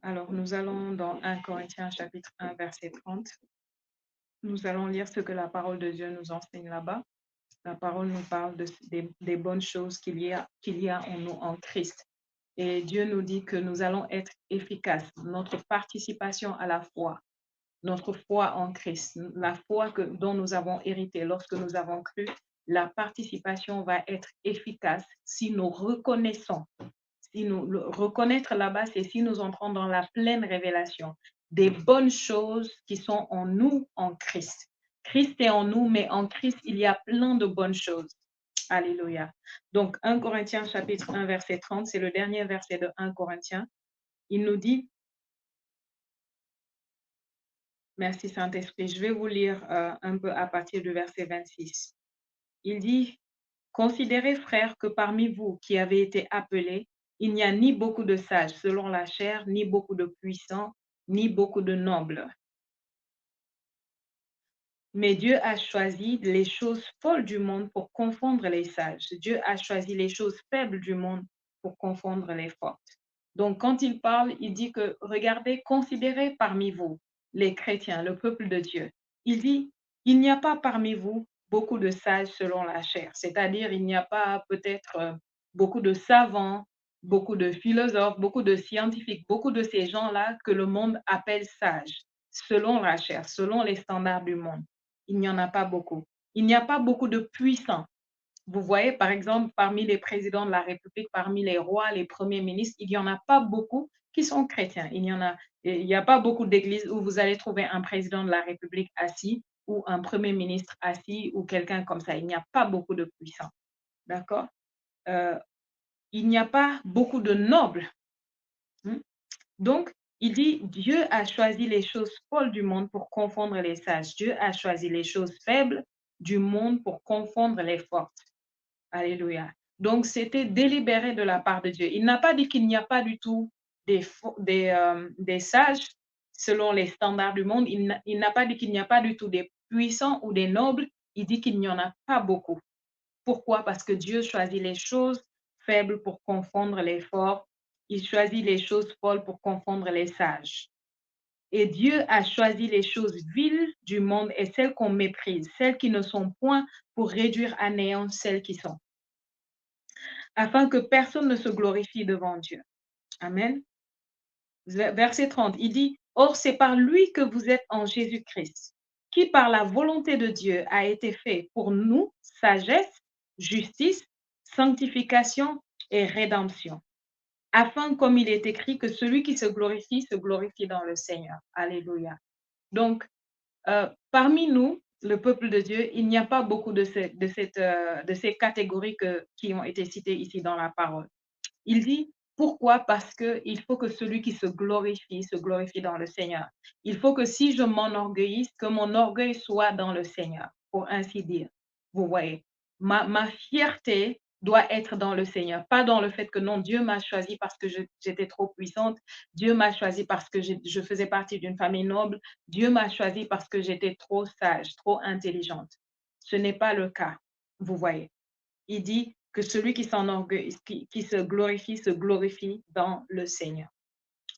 Alors, nous allons dans 1 Corinthiens chapitre 1, verset 30. Nous allons lire ce que la parole de Dieu nous enseigne là-bas. La parole nous parle des bonnes choses qu'il y a en nous en Christ. Et Dieu nous dit que nous allons être efficaces. Notre participation à la foi, notre foi en Christ, la foi dont nous avons hérité lorsque nous avons cru, la participation va être efficace si nous reconnaissons. Reconnaître là-bas, c'est si nous entrons dans la pleine révélation des bonnes choses qui sont en nous en Christ. Christ est en nous, mais en Christ, il y a plein de bonnes choses. Alléluia. Donc, 1 Corinthiens chapitre 1, verset 30, c'est le dernier verset de 1 Corinthiens. Il nous dit, merci Saint-Esprit, je vais vous lire un peu à partir du verset 26. Il dit, considérez, frères, que parmi vous qui avez été appelés, il n'y a ni beaucoup de sages selon la chair, ni beaucoup de puissants, ni beaucoup de nobles. Mais Dieu a choisi les choses folles du monde pour confondre les sages. Dieu a choisi les choses faibles du monde pour confondre les fortes. Donc, quand il parle, il dit que, regardez, considérez parmi vous les chrétiens, le peuple de Dieu. Il dit, il n'y a pas parmi vous beaucoup de sages selon la chair. C'est-à-dire, il n'y a pas peut-être beaucoup de savants, beaucoup de philosophes, beaucoup de scientifiques, beaucoup de ces gens-là que le monde appelle sages, selon la chair, selon les standards du monde. Il n'y en a pas beaucoup. Il n'y a pas beaucoup de puissants. Vous voyez, par exemple, parmi les présidents de la République, parmi les rois, les premiers ministres, il n'y en a pas beaucoup qui sont chrétiens. Il n'y a pas beaucoup d'églises où vous allez trouver un président de la République assis ou un premier ministre assis ou quelqu'un comme ça. Il n'y a pas beaucoup de puissants. D'accord? Euh, il n'y a pas beaucoup de nobles. Hmm? Donc, il dit, Dieu a choisi les choses folles du monde pour confondre les sages. Dieu a choisi les choses faibles du monde pour confondre les fortes. Alléluia. Donc, c'était délibéré de la part de Dieu. Il n'a pas dit qu'il n'y a pas du tout des sages selon les standards du monde. Il n'a pas dit qu'il n'y a pas du tout des puissants ou des nobles. Il dit qu'il n'y en a pas beaucoup. Pourquoi? Parce que Dieu choisit les choses faibles pour confondre les forts. Il choisit les choses folles pour confondre les sages. Et Dieu a choisi les choses viles du monde et celles qu'on méprise, celles qui ne sont point, pour réduire à néant celles qui sont, afin que personne ne se glorifie devant Dieu. Amen. Verset 30, il dit, or c'est par lui que vous êtes en Jésus-Christ, qui par la volonté de Dieu a été fait pour nous sagesse, justice, sanctification et rédemption, afin, comme il est écrit, que celui qui se glorifie dans le Seigneur. Alléluia. Donc, parmi nous, le peuple de Dieu, il n'y a pas beaucoup de ces catégories qui ont été citées ici dans la parole. Il dit, pourquoi? Parce qu'il faut que celui qui se glorifie dans le Seigneur. Il faut que si je m'enorgueillisse, que mon orgueil soit dans le Seigneur, pour ainsi dire. Vous voyez, ma fierté doit être dans le Seigneur, pas dans le fait que non, Dieu m'a choisi parce que j'étais trop puissante, Dieu m'a choisi parce que je faisais partie d'une famille noble, Dieu m'a choisi parce que j'étais trop sage, trop intelligente. Ce n'est pas le cas, vous voyez. Il dit que celui qui qui se glorifie dans le Seigneur.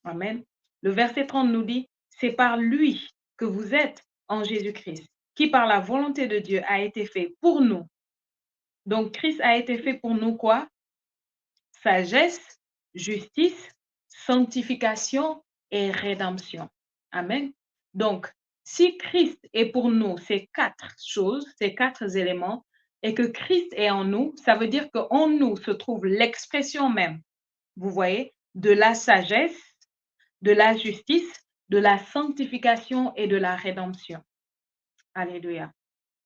Amen. Le verset 30 nous dit, c'est par lui que vous êtes en Jésus-Christ, qui par la volonté de Dieu a été fait pour nous. Donc, Christ a été fait pour nous quoi? Sagesse, justice, sanctification et rédemption. Amen. Donc, si Christ est pour nous ces 4 choses, ces 4 éléments, et que Christ est en nous, ça veut dire qu'en nous se trouve l'expression même, vous voyez, de la sagesse, de la justice, de la sanctification et de la rédemption. Alléluia.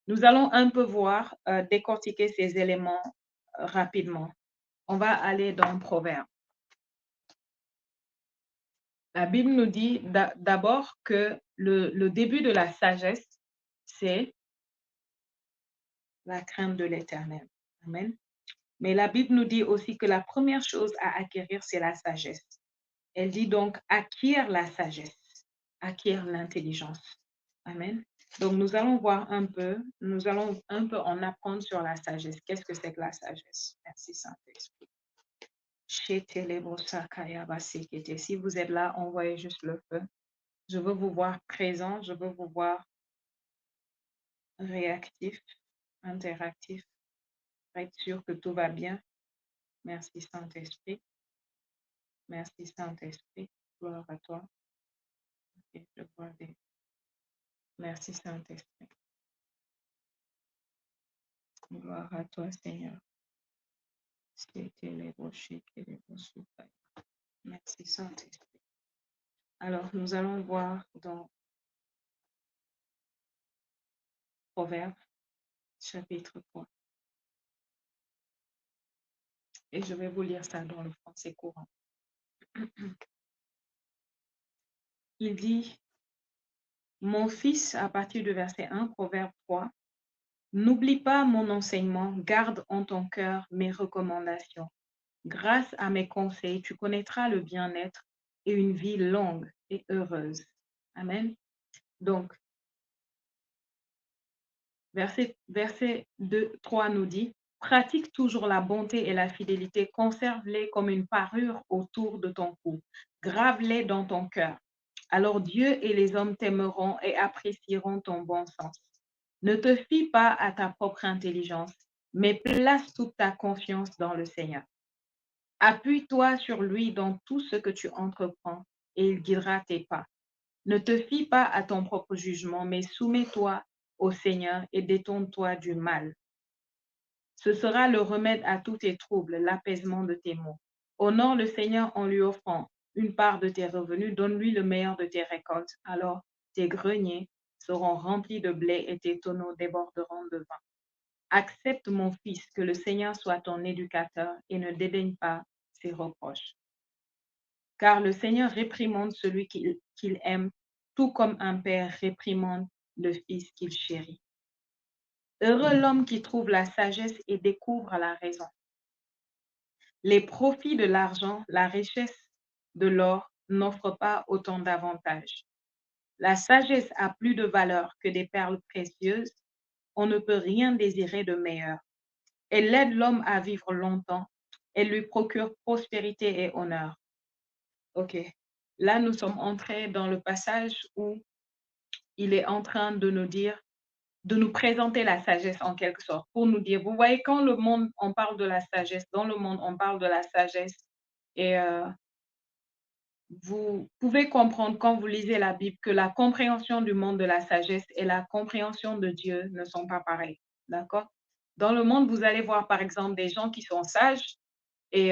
Nous allons un peu voir, décortiquer ces éléments rapidement. On va aller dans Proverbe. La Bible nous dit d'abord que le début de la sagesse, c'est la crainte de l'Éternel. Amen. Mais la Bible nous dit aussi que la première chose à acquérir, c'est la sagesse. Elle dit donc, acquiert la sagesse, acquiert l'intelligence. Amen. Donc, nous allons un peu en apprendre sur la sagesse. Qu'est-ce que c'est que la sagesse? Merci Saint-Esprit. Si vous êtes là, envoyez juste le feu. Je veux vous voir présent, je veux vous voir réactif, interactif, pour être sûr que tout va bien. Merci Saint-Esprit. Merci Saint-Esprit. Gloire à toi. Ok, je vois des... Merci Saint-Esprit. Gloire à toi, Seigneur. Merci Saint-Esprit. Alors, nous allons voir dans Proverbes, chapitre 3. Et je vais vous lire ça dans le français courant. Il dit, mon fils, à partir du verset 1, Proverbe 3, n'oublie pas mon enseignement, garde en ton cœur mes recommandations. Grâce à mes conseils, tu connaîtras le bien-être et une vie longue et heureuse. Amen. Donc, verset 3 nous dit, pratique toujours la bonté et la fidélité, conserve-les comme une parure autour de ton cou, grave-les dans ton cœur. Alors Dieu et les hommes t'aimeront et apprécieront ton bon sens. Ne te fie pas à ta propre intelligence, mais place toute ta confiance dans le Seigneur. Appuie-toi sur lui dans tout ce que tu entreprends et il guidera tes pas. Ne te fie pas à ton propre jugement, mais soumets-toi au Seigneur et détourne-toi du mal. Ce sera le remède à tous tes troubles, l'apaisement de tes maux. Honore le Seigneur en lui offrant une part de tes revenus, donne-lui le meilleur de tes récoltes. Alors tes greniers seront remplis de blé et tes tonneaux déborderont de vin. Accepte, mon fils, que le Seigneur soit ton éducateur et ne dédaigne pas ses reproches. Car le Seigneur réprimande celui qu'il aime, tout comme un père réprimande le fils qu'il chérit. Heureux l'homme qui trouve la sagesse et découvre la raison. Les profits de l'argent, la richesse de l'or n'offrent pas autant d'avantages. La sagesse a plus de valeur que des perles précieuses. On ne peut rien désirer de meilleur. Elle aide l'homme à vivre longtemps. Elle lui procure prospérité et honneur. OK. Là, nous sommes entrés dans le passage où il est en train de nous dire, de nous présenter la sagesse en quelque sorte, pour nous dire, vous voyez, quand le monde, on parle de la sagesse, dans le monde, on parle de la sagesse, et vous pouvez comprendre quand vous lisez la Bible que la compréhension du monde de la sagesse et la compréhension de Dieu ne sont pas pareilles, d'accord? Dans le monde, vous allez voir par exemple des gens qui sont sages, et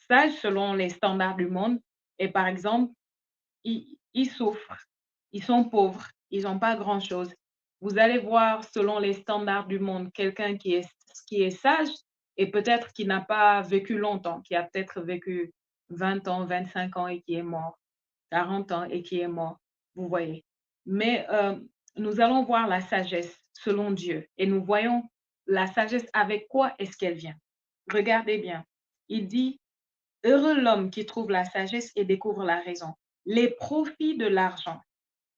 sages selon les standards du monde, et par exemple, ils souffrent, ils sont pauvres, ils n'ont pas grand-chose. Vous allez voir, selon les standards du monde, quelqu'un qui est sage et peut-être qui n'a pas vécu longtemps, qui a peut-être vécu 20 ans, 25 ans et qui est mort, 40 ans et qui est mort, vous voyez. Mais nous allons voir la sagesse selon Dieu et nous voyons la sagesse avec quoi est-ce qu'elle vient. Regardez bien, il dit, heureux l'homme qui trouve la sagesse et découvre la raison. Les profits de l'argent,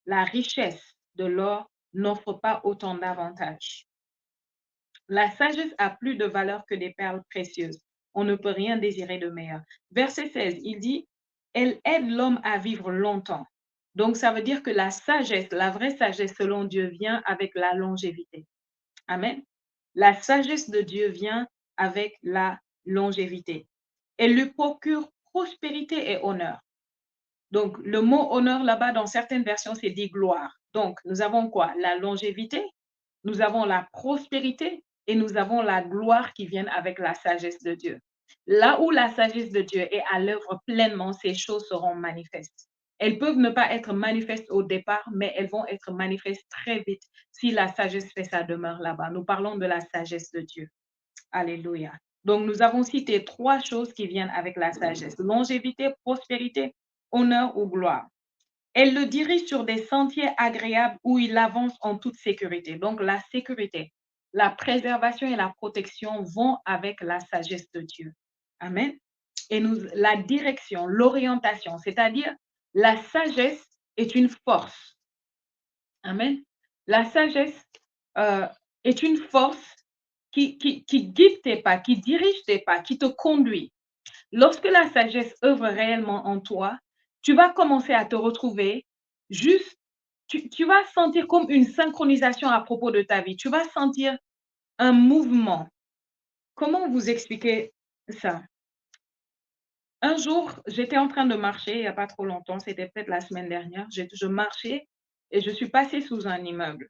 la richesse de l'or n'offrent pas autant d'avantages. La sagesse a plus de valeur que des perles précieuses. On ne peut rien désirer de meilleur. Verset 16, il dit, elle aide l'homme à vivre longtemps. Donc, ça veut dire que la sagesse, la vraie sagesse selon Dieu vient avec la longévité. Amen. La sagesse de Dieu vient avec la longévité. Elle lui procure prospérité et honneur. Donc, le mot honneur là-bas, dans certaines versions, c'est dit gloire. Donc, nous avons quoi? La longévité, nous avons la prospérité et nous avons la gloire qui viennent avec la sagesse de Dieu. Là où la sagesse de Dieu est à l'œuvre pleinement, ces choses seront manifestes. Elles peuvent ne pas être manifestes au départ, mais elles vont être manifestes très vite si la sagesse fait sa demeure là-bas. Nous parlons de la sagesse de Dieu. Alléluia. Donc, nous avons cité 3 choses qui viennent avec la sagesse. Longévité, prospérité, honneur ou gloire. Elle le dirige sur des sentiers agréables où il avance en toute sécurité. Donc, la sécurité, la préservation et la protection vont avec la sagesse de Dieu. Amen. Et la direction, l'orientation, c'est-à-dire la sagesse est une force. Amen. La sagesse est une force qui guide tes pas, qui dirige tes pas, qui te conduit. Lorsque la sagesse œuvre réellement en toi, tu vas commencer à te retrouver juste, tu vas sentir comme une synchronisation à propos de ta vie. Tu vas sentir un mouvement. Comment vous expliquer ça? Un jour, j'étais en train de marcher, il y a pas trop longtemps, c'était peut-être la semaine dernière, je marchais et je suis passée sous un immeuble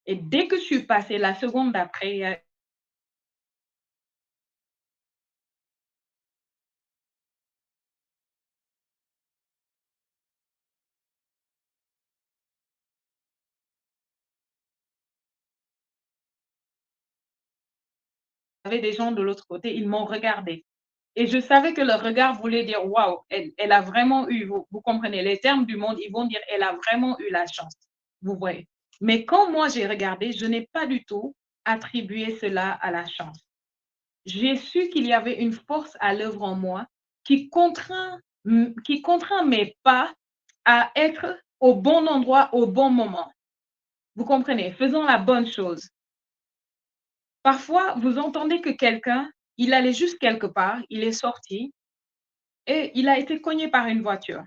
et dès que je suis passée, la seconde d'après, il y avait des gens de l'autre côté, ils m'ont regardée et je savais que leur regard voulait dire: «Waouh, elle a vraiment eu», vous comprenez? Les termes du monde, ils vont dire: «Elle a vraiment eu la chance». Vous voyez? Mais quand moi j'ai regardé, je n'ai pas du tout attribué cela à la chance. J'ai su qu'il y avait une force à l'œuvre en moi qui contraint mes pas à être au bon endroit, au bon moment. Vous comprenez? Faisant la bonne chose. Parfois, vous entendez que quelqu'un, il allait juste quelque part, il est sorti et il a été cogné par une voiture.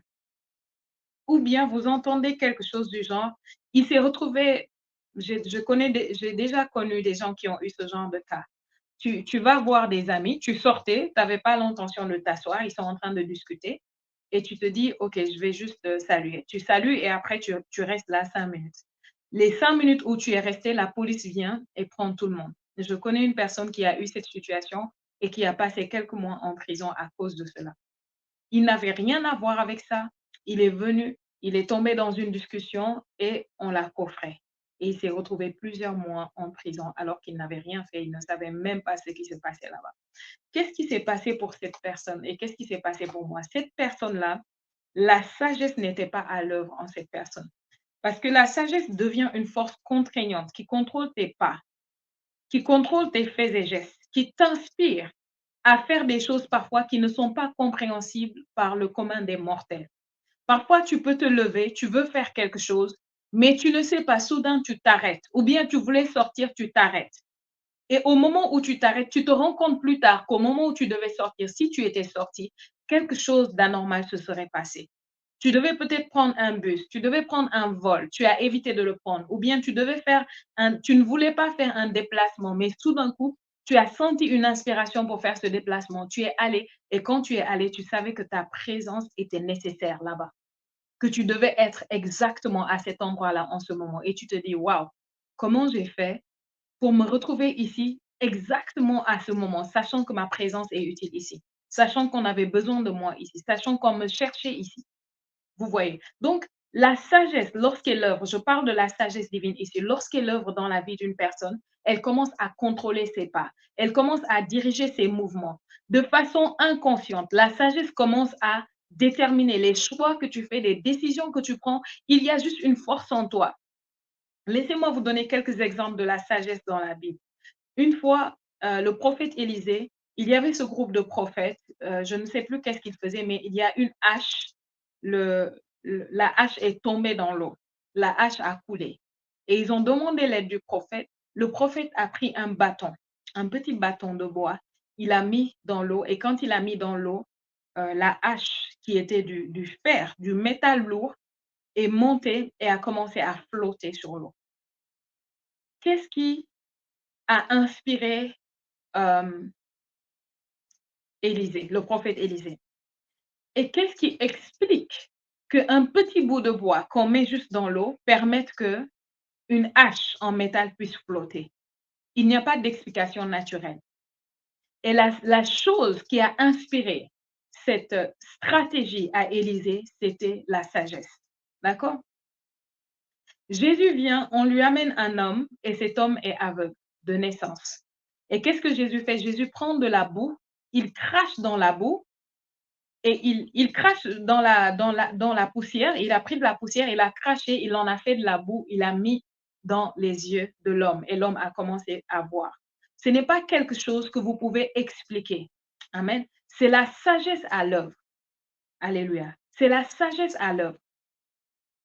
Ou bien vous entendez quelque chose du genre, il s'est retrouvé, j'ai déjà connu des gens qui ont eu ce genre de cas. Tu vas voir des amis, tu sortais, tu avais pas l'intention de t'asseoir, ils sont en train de discuter et tu te dis: «OK, je vais juste, saluer». Tu salues et après tu restes là 5 minutes. Les 5 minutes où tu es resté, la police vient et prend tout le monde. Je connais une personne qui a eu cette situation et qui a passé quelques mois en prison à cause de cela. Il n'avait rien à voir avec ça. Il est venu, il est tombé dans une discussion et on l'a coffré. Et il s'est retrouvé plusieurs mois en prison alors qu'il n'avait rien fait. Il ne savait même pas ce qui se passait là-bas. Qu'est-ce qui s'est passé pour cette personne et qu'est-ce qui s'est passé pour moi? Cette personne-là, la sagesse n'était pas à l'œuvre en cette personne. Parce que la sagesse devient une force contraignante qui contrôle tes pas, qui contrôle tes faits et gestes, qui t'inspire à faire des choses parfois qui ne sont pas compréhensibles par le commun des mortels. Parfois, tu peux te lever, tu veux faire quelque chose, mais tu ne sais pas, soudain, tu t'arrêtes. Ou bien tu voulais sortir, tu t'arrêtes. Et au moment où tu t'arrêtes, tu te rends compte plus tard qu'au moment où tu devais sortir, si tu étais sorti, quelque chose d'anormal se serait passé. Tu devais peut-être prendre un bus, tu devais prendre un vol, tu as évité de le prendre, ou bien tu ne voulais pas faire un déplacement, mais tout d'un coup, tu as senti une inspiration pour faire ce déplacement. Tu es allé et quand tu es allé, tu savais que ta présence était nécessaire là-bas, que tu devais être exactement à cet endroit-là en ce moment. Et tu te dis, waouh, comment j'ai fait pour me retrouver ici exactement à ce moment, sachant que ma présence est utile ici, sachant qu'on avait besoin de moi ici, sachant qu'on me cherchait ici. Vous voyez? Donc, la sagesse, lorsqu'elle œuvre, je parle de la sagesse divine ici, lorsqu'elle œuvre dans la vie d'une personne, elle commence à contrôler ses pas, elle commence à diriger ses mouvements. De façon inconsciente, la sagesse commence à déterminer les choix que tu fais, les décisions que tu prends. Il y a juste une force en toi. Laissez-moi vous donner quelques exemples de la sagesse dans la Bible. Une fois, le prophète Élisée, il y avait ce groupe de prophètes, je ne sais plus qu'est-ce qu'ils faisaient, mais il y a une hache, la hache est tombée dans l'eau. La hache a coulé et ils ont demandé l'aide du prophète. Le prophète a pris un bâton, un petit bâton de bois, il a mis dans l'eau et quand il a mis dans l'eau, la hache qui était du fer, du métal lourd est montée et a commencé à flotter sur l'eau. Qu'est-ce qui a inspiré, hem Élisée, le prophète Élisée. Et qu'est-ce qui explique qu'un petit bout de bois qu'on met juste dans l'eau permette que une hache en métal puisse flotter? Il n'y a pas d'explication naturelle. Et la chose qui a inspiré cette stratégie à Élisée, c'était la sagesse. D'accord? Jésus vient, on lui amène un homme et cet homme est aveugle de naissance. Et qu'est-ce que Jésus fait? Jésus prend de la boue, il crache dans la boue et il crache dans la poussière, il a pris de la poussière, il a craché, il en a fait de la boue, il a mis dans les yeux de l'homme et l'homme a commencé à voir. Ce n'est pas quelque chose que vous pouvez expliquer. Amen. C'est la sagesse à l'œuvre. Alléluia. C'est la sagesse à l'œuvre.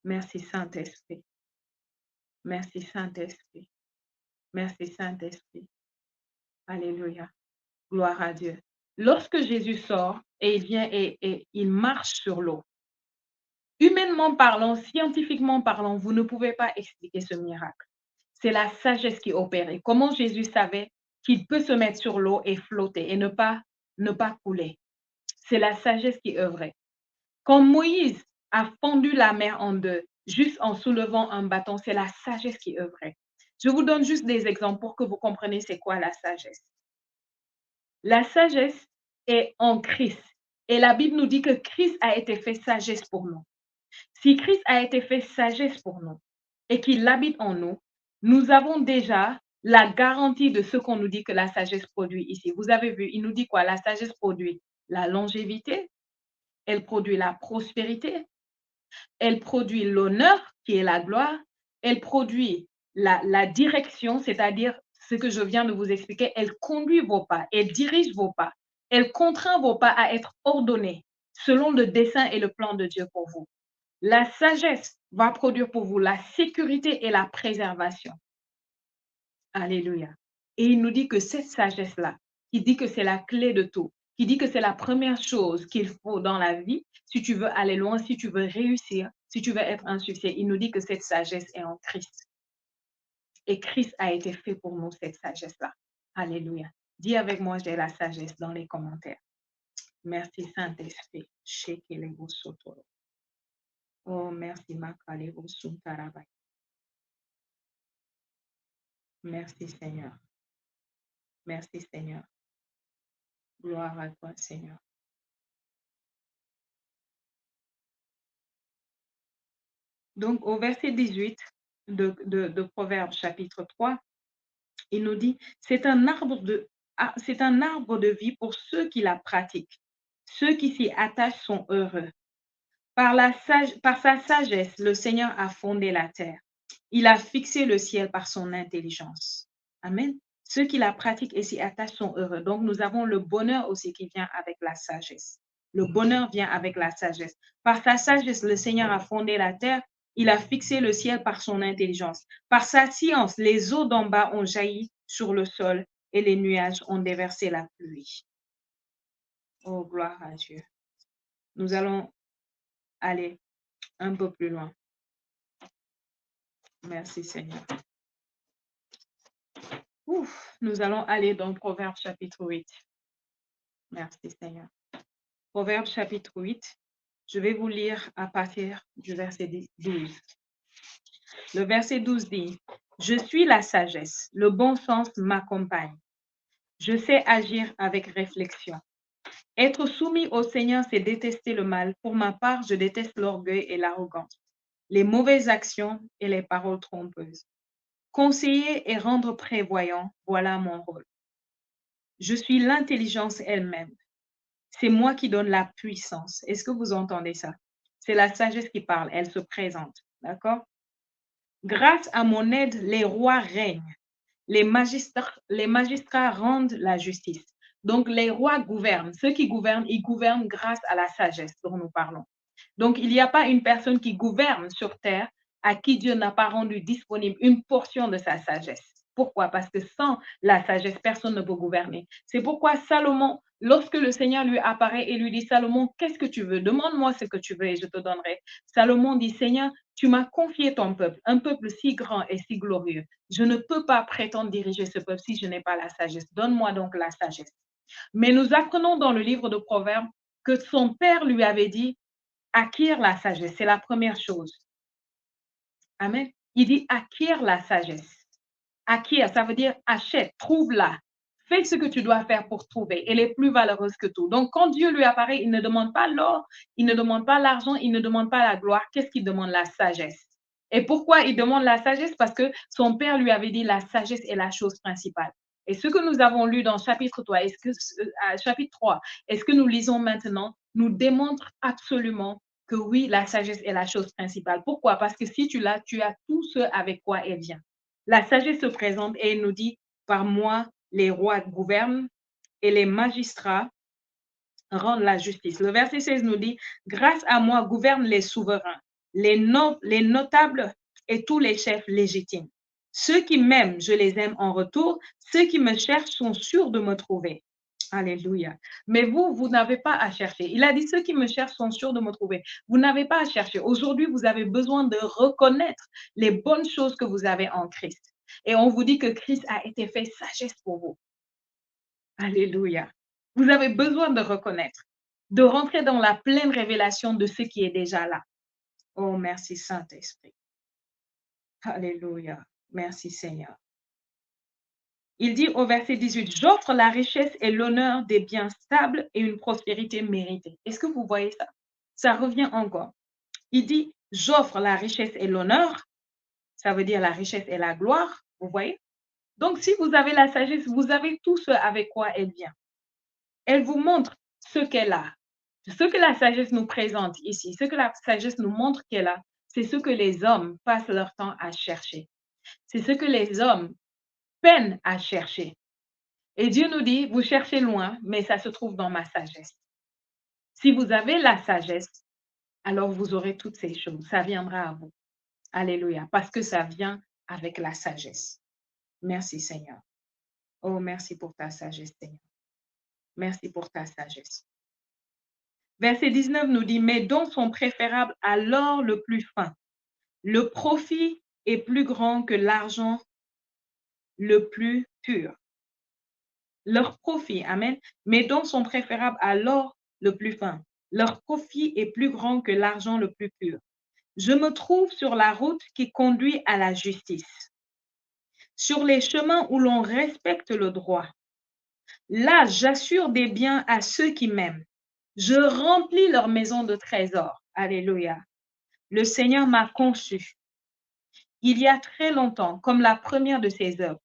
Merci Saint-Esprit. Merci Saint-Esprit. Merci Saint-Esprit. Alléluia. Gloire à Dieu. Lorsque Jésus sort et il vient et il marche sur l'eau, humainement parlant, scientifiquement parlant, vous ne pouvez pas expliquer ce miracle. C'est la sagesse qui opère. Et comment Jésus savait qu'il peut se mettre sur l'eau et flotter et ne pas couler? C'est la sagesse qui œuvrait. Quand Moïse a fendu la mer en deux, juste en soulevant un bâton, c'est la sagesse qui œuvrait. Je vous donne juste des exemples pour que vous compreniez c'est quoi la sagesse. La sagesse est en Christ. Et la Bible nous dit que Christ a été fait sagesse pour nous. Si Christ a été fait sagesse pour nous et qu'il habite en nous, nous avons déjà la garantie de ce qu'on nous dit que la sagesse produit ici. Vous avez vu, il nous dit quoi? La sagesse produit la longévité, elle produit la prospérité, elle produit l'honneur, qui est la gloire, elle produit la direction, c'est-à-dire ce que je viens de vous expliquer, elle conduit vos pas, elle dirige vos pas, elle contraint vos pas à être ordonnés selon le dessein et le plan de Dieu pour vous. La sagesse va produire pour vous la sécurité et la préservation. Alléluia. Et il nous dit que cette sagesse-là, qui dit que c'est la clé de tout, qui dit que c'est la première chose qu'il faut dans la vie, si tu veux aller loin, si tu veux réussir, si tu veux être un succès, il nous dit que cette sagesse est en Christ. Et Christ a été fait pour nous, cette sagesse-là. Alléluia. Dis avec moi, j'ai la sagesse dans les commentaires. Merci Saint-Esprit. Oh, merci Makalebo Suntarabai. Merci Seigneur. Merci Seigneur. Gloire à toi Seigneur. Donc au verset 18 de Proverbes chapitre 3, il nous dit, c'est un arbre de vie pour ceux qui la pratiquent. Ceux qui s'y attachent sont heureux. Par sa sagesse, le Seigneur a fondé la terre. Il a fixé le ciel par son intelligence. Amen. Ceux qui la pratiquent et s'y attachent sont heureux. Donc, nous avons le bonheur aussi qui vient avec la sagesse. Le bonheur vient avec la sagesse. Par sa sagesse, le Seigneur a fondé la terre. Il a fixé le ciel par son intelligence. Par sa science, les eaux d'en bas ont jailli sur le sol et les nuages ont déversé la pluie. Oh, gloire à Dieu. Nous allons aller un peu plus loin. Merci Seigneur. Nous allons aller dans Proverbes chapitre 8. Merci Seigneur. Proverbes chapitre 8, je vais vous lire à partir du verset 12. Le verset 12 dit, « Je suis la sagesse, le bon sens m'accompagne. Je sais agir avec réflexion. Être soumis au Seigneur, c'est détester le mal. Pour ma part, je déteste l'orgueil et l'arrogance, les mauvaises actions et les paroles trompeuses. Conseiller et rendre prévoyant, voilà mon rôle. Je suis l'intelligence elle-même. C'est moi qui donne la puissance. Est-ce que vous entendez ça? C'est la sagesse qui parle, elle se présente. D'accord? Grâce à mon aide, les rois règnent. Les magistrats rendent la justice. Donc, les rois gouvernent. Ceux qui gouvernent, ils gouvernent grâce à la sagesse dont nous parlons. Donc, il n'y a pas une personne qui gouverne sur terre à qui Dieu n'a pas rendu disponible une portion de sa sagesse. Pourquoi? Parce que sans la sagesse, personne ne peut gouverner. C'est pourquoi Salomon, lorsque le Seigneur lui apparaît et lui dit, Salomon, qu'est-ce que tu veux? Demande-moi ce que tu veux et je te donnerai. Salomon dit, Seigneur, tu m'as confié ton peuple, un peuple si grand et si glorieux. Je ne peux pas prétendre diriger ce peuple si je n'ai pas la sagesse. Donne-moi donc la sagesse. Mais nous apprenons dans le livre de Proverbes que son père lui avait dit, acquiert la sagesse, c'est la première chose. Amen. Il dit acquiert la sagesse. Acquiert, ça veut dire achète, trouve-la. Fais ce que tu dois faire pour trouver. Elle est plus valeureuse que tout. Donc, quand Dieu lui apparaît, il ne demande pas l'or, il ne demande pas l'argent, il ne demande pas la gloire. Qu'est-ce qu'il demande? La sagesse. Et pourquoi il demande la sagesse? Parce que son père lui avait dit la sagesse est la chose principale. Et ce que nous avons lu dans chapitre 3, chapitre 3, est-ce que nous lisons maintenant, nous démontre absolument que oui, la sagesse est la chose principale. Pourquoi? Parce que si tu l'as, tu as tout ce avec quoi elle vient. La sagesse se présente et elle nous dit, par moi, les rois gouvernent et les magistrats rendent la justice. Le verset 16 nous dit, grâce à moi gouvernent les souverains, les notables et tous les chefs légitimes. Ceux qui m'aiment, je les aime en retour. Ceux qui me cherchent sont sûrs de me trouver. Alléluia. Mais vous, vous n'avez pas à chercher. Il a dit, ceux qui me cherchent sont sûrs de me trouver. Vous n'avez pas à chercher. Aujourd'hui, vous avez besoin de reconnaître les bonnes choses que vous avez en Christ. Et on vous dit que Christ a été fait sagesse pour vous. Alléluia. Vous avez besoin de reconnaître, de rentrer dans la pleine révélation de ce qui est déjà là. Oh, merci Saint-Esprit. Alléluia. Merci Seigneur. Il dit au verset 18, j'offre la richesse et l'honneur des biens stables et une prospérité méritée. Est-ce que vous voyez ça? Ça revient encore. Il dit, j'offre la richesse et l'honneur. Ça veut dire la richesse et la gloire. Vous voyez? Donc, si vous avez la sagesse, vous avez tout ce avec quoi elle vient. Elle vous montre ce qu'elle a. Ce que la sagesse nous présente ici, ce que la sagesse nous montre qu'elle a, c'est ce que les hommes passent leur temps à chercher. C'est ce que les hommes peinent à chercher. Et Dieu nous dit, vous cherchez loin, mais ça se trouve dans ma sagesse. Si vous avez la sagesse, alors vous aurez toutes ces choses. Ça viendra à vous. Alléluia. Parce que ça vient avec la sagesse. Merci Seigneur. Oh, merci pour ta sagesse, Seigneur. Merci pour ta sagesse. Verset 19 nous dit, mes dons sont préférables à l'or le plus fin. Le profit est plus grand que l'argent le plus pur. Leur profit, amen. Mes dons sont préférables à l'or le plus fin. Leur profit est plus grand que l'argent le plus pur. Je me trouve sur la route qui conduit à la justice, sur les chemins où l'on respecte le droit. Là, j'assure des biens à ceux qui m'aiment. Je remplis leur maison de trésors. Alléluia. Le Seigneur m'a conçu il y a très longtemps comme la première de ses œuvres,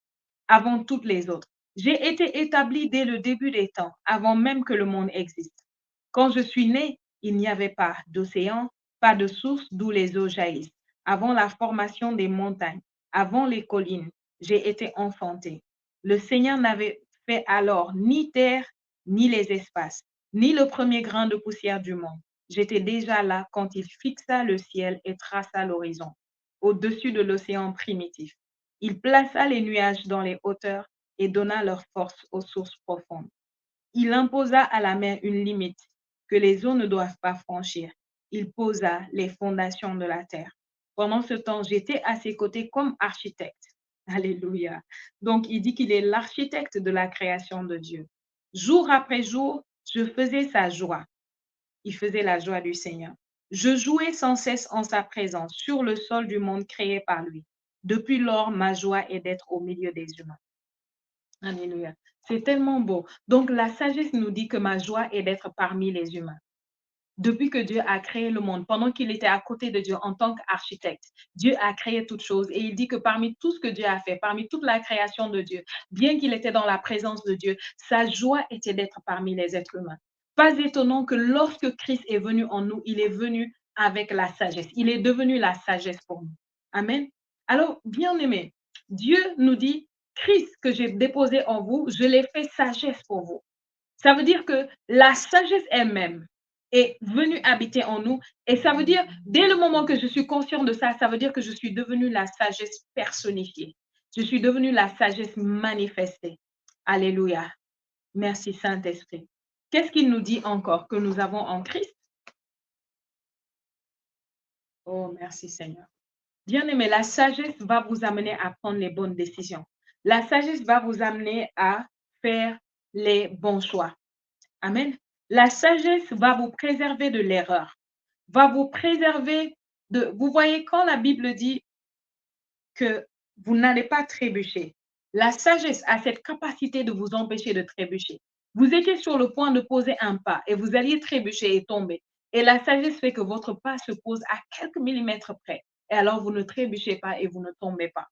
avant toutes les autres. J'ai été établi dès le début des temps, avant même que le monde existe. Quand je suis né, il n'y avait pas d'océan, pas de source d'où les eaux jaillissent. Avant la formation des montagnes, avant les collines, j'ai été enfanté. Le Seigneur n'avait fait alors ni terre, ni les espaces, ni le premier grain de poussière du monde. J'étais déjà là quand il fixa le ciel et traça l'horizon, au-dessus de l'océan primitif. Il plaça les nuages dans les hauteurs et donna leur force aux sources profondes. Il imposa à la mer une limite que les eaux ne doivent pas franchir. Il posa les fondations de la terre. Pendant ce temps, j'étais à ses côtés comme architecte. Alléluia. Donc, il dit qu'il est l'architecte de la création de Dieu. Jour après jour, je faisais sa joie. Il faisait la joie du Seigneur. Je jouais sans cesse en sa présence sur le sol du monde créé par lui. Depuis lors, ma joie est d'être au milieu des humains. Alléluia. C'est tellement beau. Donc, la sagesse nous dit que ma joie est d'être parmi les humains. Depuis que Dieu a créé le monde, pendant qu'il était à côté de Dieu en tant qu'architecte, Dieu a créé toutes choses. Et il dit que parmi tout ce que Dieu a fait, parmi toute la création de Dieu, bien qu'il était dans la présence de Dieu, sa joie était d'être parmi les êtres humains. Pas étonnant que lorsque Christ est venu en nous, il est venu avec la sagesse. Il est devenu la sagesse pour nous. Amen. Alors, bien aimé, Dieu nous dit, Christ que j'ai déposé en vous, je l'ai fait sagesse pour vous. Ça veut dire que la sagesse elle-même est venue habiter en nous. Et ça veut dire, dès le moment que je suis consciente de ça, ça veut dire que je suis devenue la sagesse personnifiée. Je suis devenue la sagesse manifestée. Alléluia. Merci Saint-Esprit. Qu'est-ce qu'il nous dit encore que nous avons en Christ? Oh, merci Seigneur. Bien-aimé, la sagesse va vous amener à prendre les bonnes décisions. La sagesse va vous amener à faire les bons choix. Amen. La sagesse va vous préserver de l'erreur, va vous préserver de... Vous voyez, quand la Bible dit que vous n'allez pas trébucher, la sagesse a cette capacité de vous empêcher de trébucher. Vous étiez sur le point de poser un pas et vous alliez trébucher et tomber. Et la sagesse fait que votre pas se pose à quelques millimètres près. Et alors, vous ne trébuchez pas et vous ne tombez pas.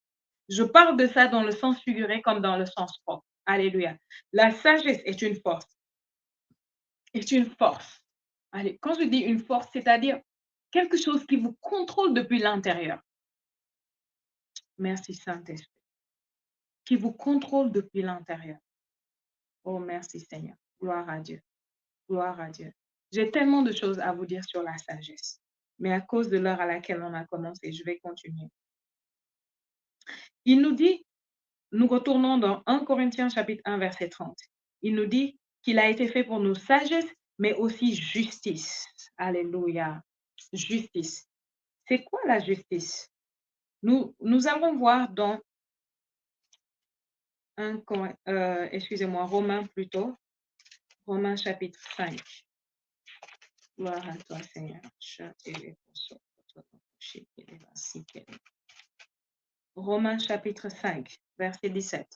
Je parle de ça dans le sens figuré comme dans le sens propre. Alléluia. La sagesse est une force. Est une force. Allez, quand je dis une force, c'est-à-dire quelque chose qui vous contrôle depuis l'intérieur. Merci Saint-Esprit. Qui vous contrôle depuis l'intérieur. Oh, merci Seigneur. Gloire à Dieu. Gloire à Dieu. J'ai tellement de choses à vous dire sur la sagesse. Mais à cause de l'heure à laquelle on a commencé, je vais continuer. Il nous dit, nous retournons dans 1 Corinthiens chapitre 1, verset 30. Il nous dit qu'il a été fait pour nous sagesse, mais aussi justice. Alléluia. Justice. C'est quoi la justice? Nous allons voir dans excusez-moi, Romains plutôt, Romains chapitre 5. Gloire à toi, Seigneur. Romains chapitre 5, verset 17.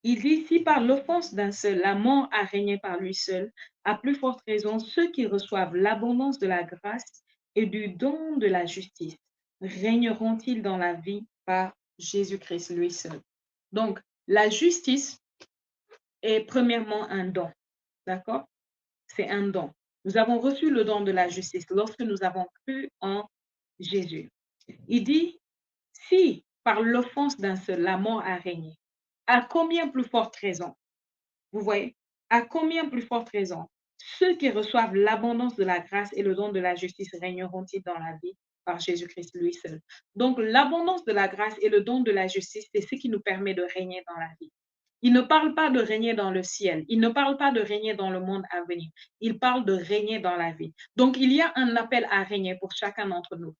Il dit, si par l'offense d'un seul, la mort a régné par lui seul, à plus forte raison, ceux qui reçoivent l'abondance de la grâce et du don de la justice régneront-ils dans la vie par Jésus-Christ lui seul. Donc, la justice est premièrement un don, d'accord? C'est un don. Nous avons reçu le don de la justice lorsque nous avons cru en Jésus. Il dit, si par l'offense d'un seul, la mort a régné, à combien plus forte raison? Vous voyez, à combien plus forte raison ceux qui reçoivent l'abondance de la grâce et le don de la justice régneront-ils dans la vie par Jésus-Christ lui seul? Donc, l'abondance de la grâce et le don de la justice, c'est ce qui nous permet de régner dans la vie. Il ne parle pas de régner dans le ciel. Il ne parle pas de régner dans le monde à venir. Il parle de régner dans la vie. Donc, il y a un appel à régner pour chacun d'entre nous.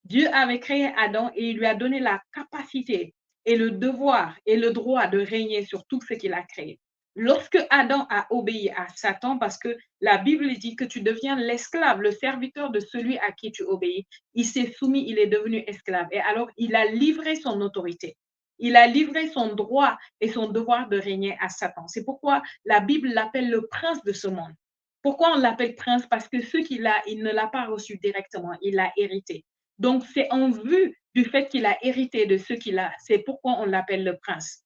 Dieu avait créé Adam et il lui a donné la capacité et le devoir et le droit de régner sur tout ce qu'il a créé. Lorsque Adam a obéi à Satan, parce que la Bible dit que tu deviens l'esclave, le serviteur de celui à qui tu obéis, il s'est soumis, il est devenu esclave. Et alors, il a livré son autorité. Il a livré son droit et son devoir de régner à Satan. C'est pourquoi la Bible l'appelle le prince de ce monde. Pourquoi on l'appelle prince? Parce que ce qu'il a, il ne l'a pas reçu directement, il l'a hérité. Donc, c'est en vue du fait qu'il a hérité de ce qu'il a. C'est pourquoi on l'appelle le prince.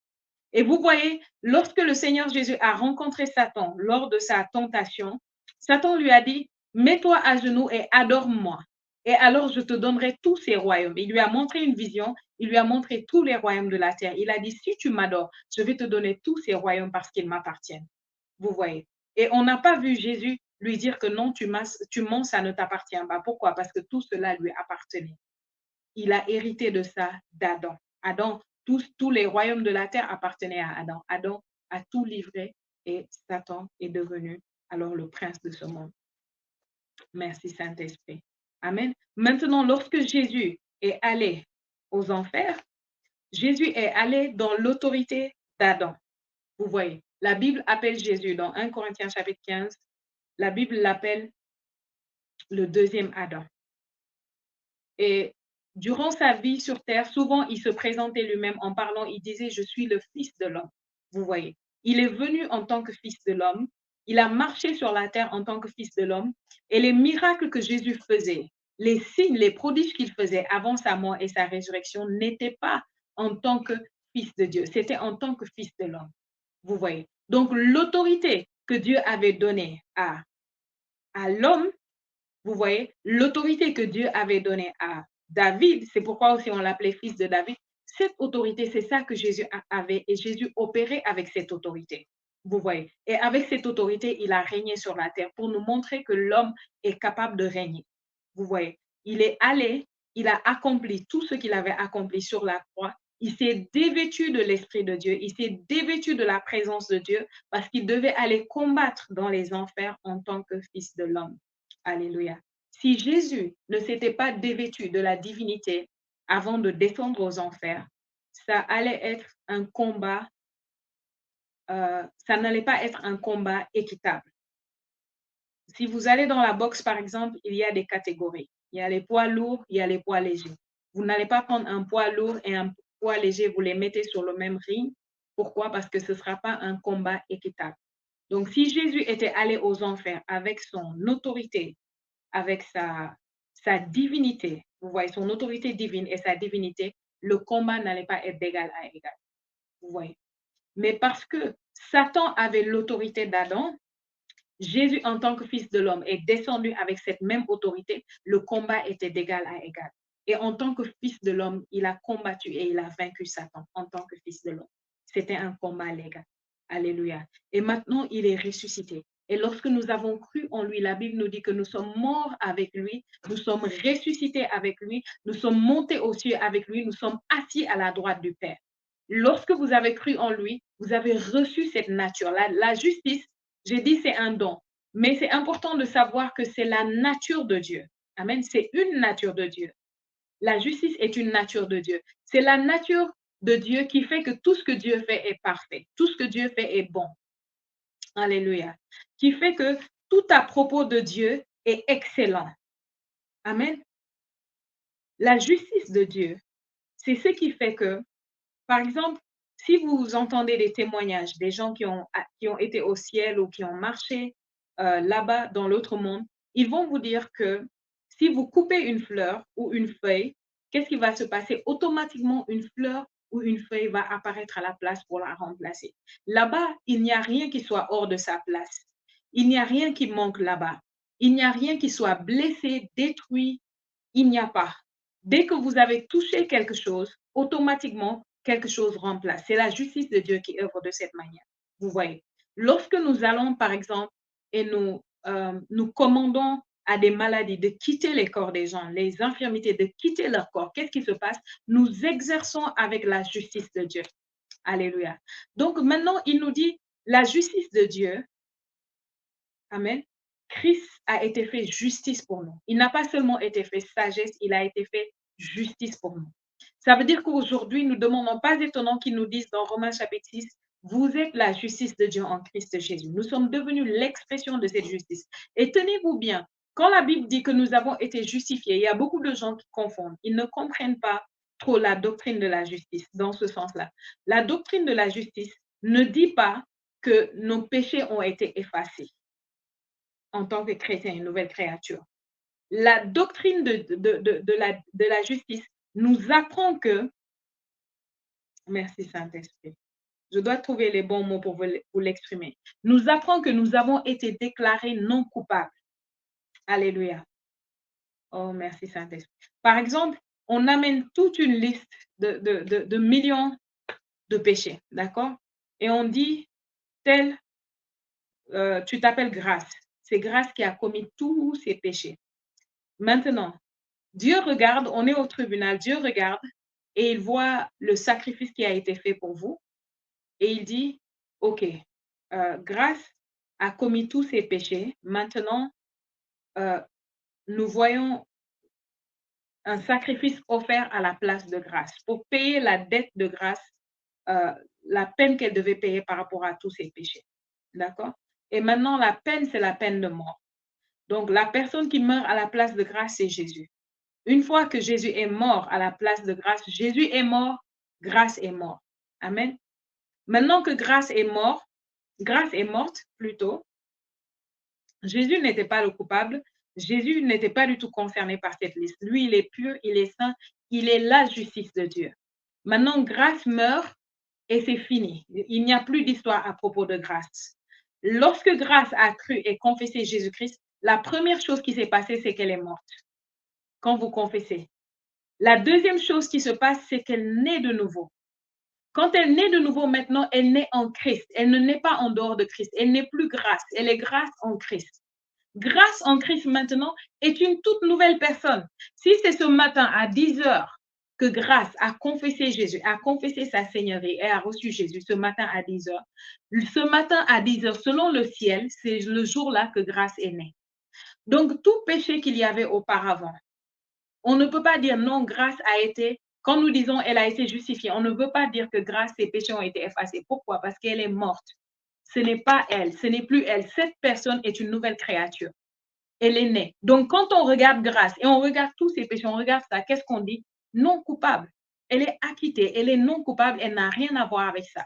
Et vous voyez, lorsque le Seigneur Jésus a rencontré Satan lors de sa tentation, Satan lui a dit, mets-toi à genoux et adore-moi. Et alors, je te donnerai tous ces royaumes. Il lui a montré une vision, il lui a montré tous les royaumes de la terre. Il a dit, si tu m'adores, je vais te donner tous ces royaumes parce qu'ils m'appartiennent. Vous voyez. Et on n'a pas vu Jésus lui dire que non, tu mens, ça ne t'appartient pas. Pourquoi? Parce que tout cela lui appartenait. Il a hérité de ça d'Adam. Adam, tous les royaumes de la terre appartenaient à Adam. Adam a tout livré et Satan est devenu alors le prince de ce monde. Merci Saint-Esprit. Amen. Maintenant, lorsque Jésus est allé aux enfers, Jésus est allé dans l'autorité d'Adam. Vous voyez, la Bible appelle Jésus dans 1 Corinthiens chapitre 15, la Bible l'appelle le deuxième Adam. Et durant sa vie sur terre, souvent, il se présentait lui-même en parlant, il disait, je suis le Fils de l'homme. Vous voyez, il est venu en tant que Fils de l'homme, il a marché sur la terre en tant que Fils de l'homme, et les miracles que Jésus faisait, les signes, les prodiges qu'il faisait avant sa mort et sa résurrection n'étaient pas en tant que Fils de Dieu, c'était en tant que Fils de l'homme. Vous voyez. Donc, l'autorité que Dieu avait donnée à l'homme, vous voyez, l'autorité que Dieu avait donnée à David, c'est pourquoi aussi on l'appelait fils de David, cette autorité, c'est ça que Jésus avait et Jésus opérait avec cette autorité. Vous voyez. Et avec cette autorité, il a régné sur la terre pour nous montrer que l'homme est capable de régner. Vous voyez. Il est allé, il a accompli tout ce qu'il avait accompli sur la croix. Il s'est dévêtu de l'Esprit de Dieu, il s'est dévêtu de la présence de Dieu parce qu'il devait aller combattre dans les enfers en tant que fils de l'homme. Alléluia. Si Jésus ne s'était pas dévêtu de la divinité avant de descendre aux enfers, ça allait être un combat, ça n'allait pas être un combat équitable. Si vous allez dans la boxe, par exemple, il y a des catégories. Il y a les poids lourds, il y a les poids légers. Vous n'allez pas prendre un poids lourd et un poids léger, vous les mettez sur le même ring. Pourquoi? Parce que ce ne sera pas un combat équitable. Donc, si Jésus était allé aux enfers avec son autorité, avec sa divinité, vous voyez, son autorité divine et sa divinité, le combat n'allait pas être d'égal à égal. Vous voyez. Mais parce que Satan avait l'autorité d'Adam, Jésus, en tant que fils de l'homme, est descendu avec cette même autorité, le combat était d'égal à égal. Et en tant que fils de l'homme, il a combattu et il a vaincu Satan en tant que fils de l'homme. C'était un combat légal. Alléluia. Et maintenant, il est ressuscité. Et lorsque nous avons cru en lui, la Bible nous dit que nous sommes morts avec lui, nous sommes ressuscités avec lui, nous sommes montés aux cieux avec lui, nous sommes assis à la droite du Père. Lorsque vous avez cru en lui, vous avez reçu cette nature. La justice, j'ai dit, c'est un don. Mais c'est important de savoir que c'est la nature de Dieu. Amen. C'est une nature de Dieu. La justice est une nature de Dieu. C'est la nature de Dieu qui fait que tout ce que Dieu fait est parfait. Tout ce que Dieu fait est bon. Alléluia. Qui fait que tout à propos de Dieu est excellent. Amen. La justice de Dieu, c'est ce qui fait que, par exemple, si vous entendez des témoignages des gens qui ont été au ciel ou qui ont marché là-bas dans l'autre monde, ils vont vous dire que si vous coupez une fleur ou une feuille, qu'est-ce qui va se passer? Automatiquement, une fleur ou une feuille va apparaître à la place pour la remplacer. Là-bas, il n'y a rien qui soit hors de sa place. Il n'y a rien qui manque là-bas. Il n'y a rien qui soit blessé, détruit. Il n'y a pas. Dès que vous avez touché quelque chose, automatiquement, quelque chose remplace. C'est la justice de Dieu qui œuvre de cette manière. Vous voyez. Lorsque nous allons, par exemple, et nous commandons à des maladies de quitter les corps des gens, les infirmités de quitter leur corps, qu'est-ce qui se passe? Nous exerçons avec la justice de Dieu. Alléluia. Donc maintenant, il nous dit, la justice de Dieu, amen, Christ a été fait justice pour nous. Il n'a pas seulement été fait sagesse, il a été fait justice pour nous. Ça veut dire qu'aujourd'hui, nous ne demandons pas étonnant qu'ils nous disent dans Romains chapitre 6, vous êtes la justice de Dieu en Christ Jésus. Nous sommes devenus l'expression de cette justice. Et tenez-vous bien, quand la Bible dit que nous avons été justifiés, il y a beaucoup de gens qui confondent. Ils ne comprennent pas trop la doctrine de la justice dans ce sens-là. La doctrine de la justice ne dit pas que nos péchés ont été effacés en tant que chrétien, une nouvelle créature. La doctrine de la justice nous apprend que, merci Saint-Esprit, je dois trouver les bons mots pour vous l'exprimer, nous apprend que nous avons été déclarés non coupables. Alléluia. Oh, merci Saint-Esprit. Par exemple, on amène toute une liste de millions de péchés, d'accord? Et on dit, tel, tu t'appelles Grâce. C'est Grâce qui a commis tous ces péchés. Maintenant, Dieu regarde, on est au tribunal, Dieu regarde et il voit le sacrifice qui a été fait pour vous et il dit, OK, Grâce a commis tous ses péchés. Maintenant, nous voyons un sacrifice offert à la place de Grâce pour payer la dette de Grâce, la peine qu'elle devait payer par rapport à tous ses péchés. D'accord? Et maintenant, la peine, c'est la peine de mort. Donc, la personne qui meurt à la place de Grâce, c'est Jésus. Une fois que Jésus est mort à la place de Grâce, Jésus est mort, Grâce est mort. Amen. Maintenant que Grâce est mort, Grâce est morte plutôt, Jésus n'était pas le coupable, Jésus n'était pas du tout concerné par cette liste. Lui, il est pur, il est saint, il est la justice de Dieu. Maintenant, Grâce meurt et c'est fini. Il n'y a plus d'histoire à propos de Grâce. Lorsque Grâce a cru et confessé Jésus-Christ, la première chose qui s'est passée, c'est qu'elle est morte. Quand vous confessez. La deuxième chose qui se passe, c'est qu'elle naît de nouveau. Quand elle naît de nouveau, maintenant, elle naît en Christ. Elle ne naît pas en dehors de Christ. Elle n'est plus Grâce. Elle est Grâce en Christ. Grâce en Christ maintenant est une toute nouvelle personne. Si c'est ce matin à 10 heures que Grâce a confessé Jésus, a confessé sa Seigneurie et a reçu Jésus ce matin à 10 heures, ce matin à 10 heures, selon le ciel, c'est le jour-là que Grâce est née. Donc, tout péché qu'il y avait auparavant, on ne peut pas dire non, Grâce a été, quand nous disons elle a été justifiée, on ne veut pas dire que Grâce, ses péchés ont été effacés. Pourquoi? Parce qu'elle est morte. Ce n'est pas elle, ce n'est plus elle. Cette personne est une nouvelle créature. Elle est née. Donc, quand on regarde Grâce et on regarde tous ses péchés, on regarde ça, qu'est-ce qu'on dit? Non coupable. Elle est acquittée, elle est non coupable, elle n'a rien à voir avec ça.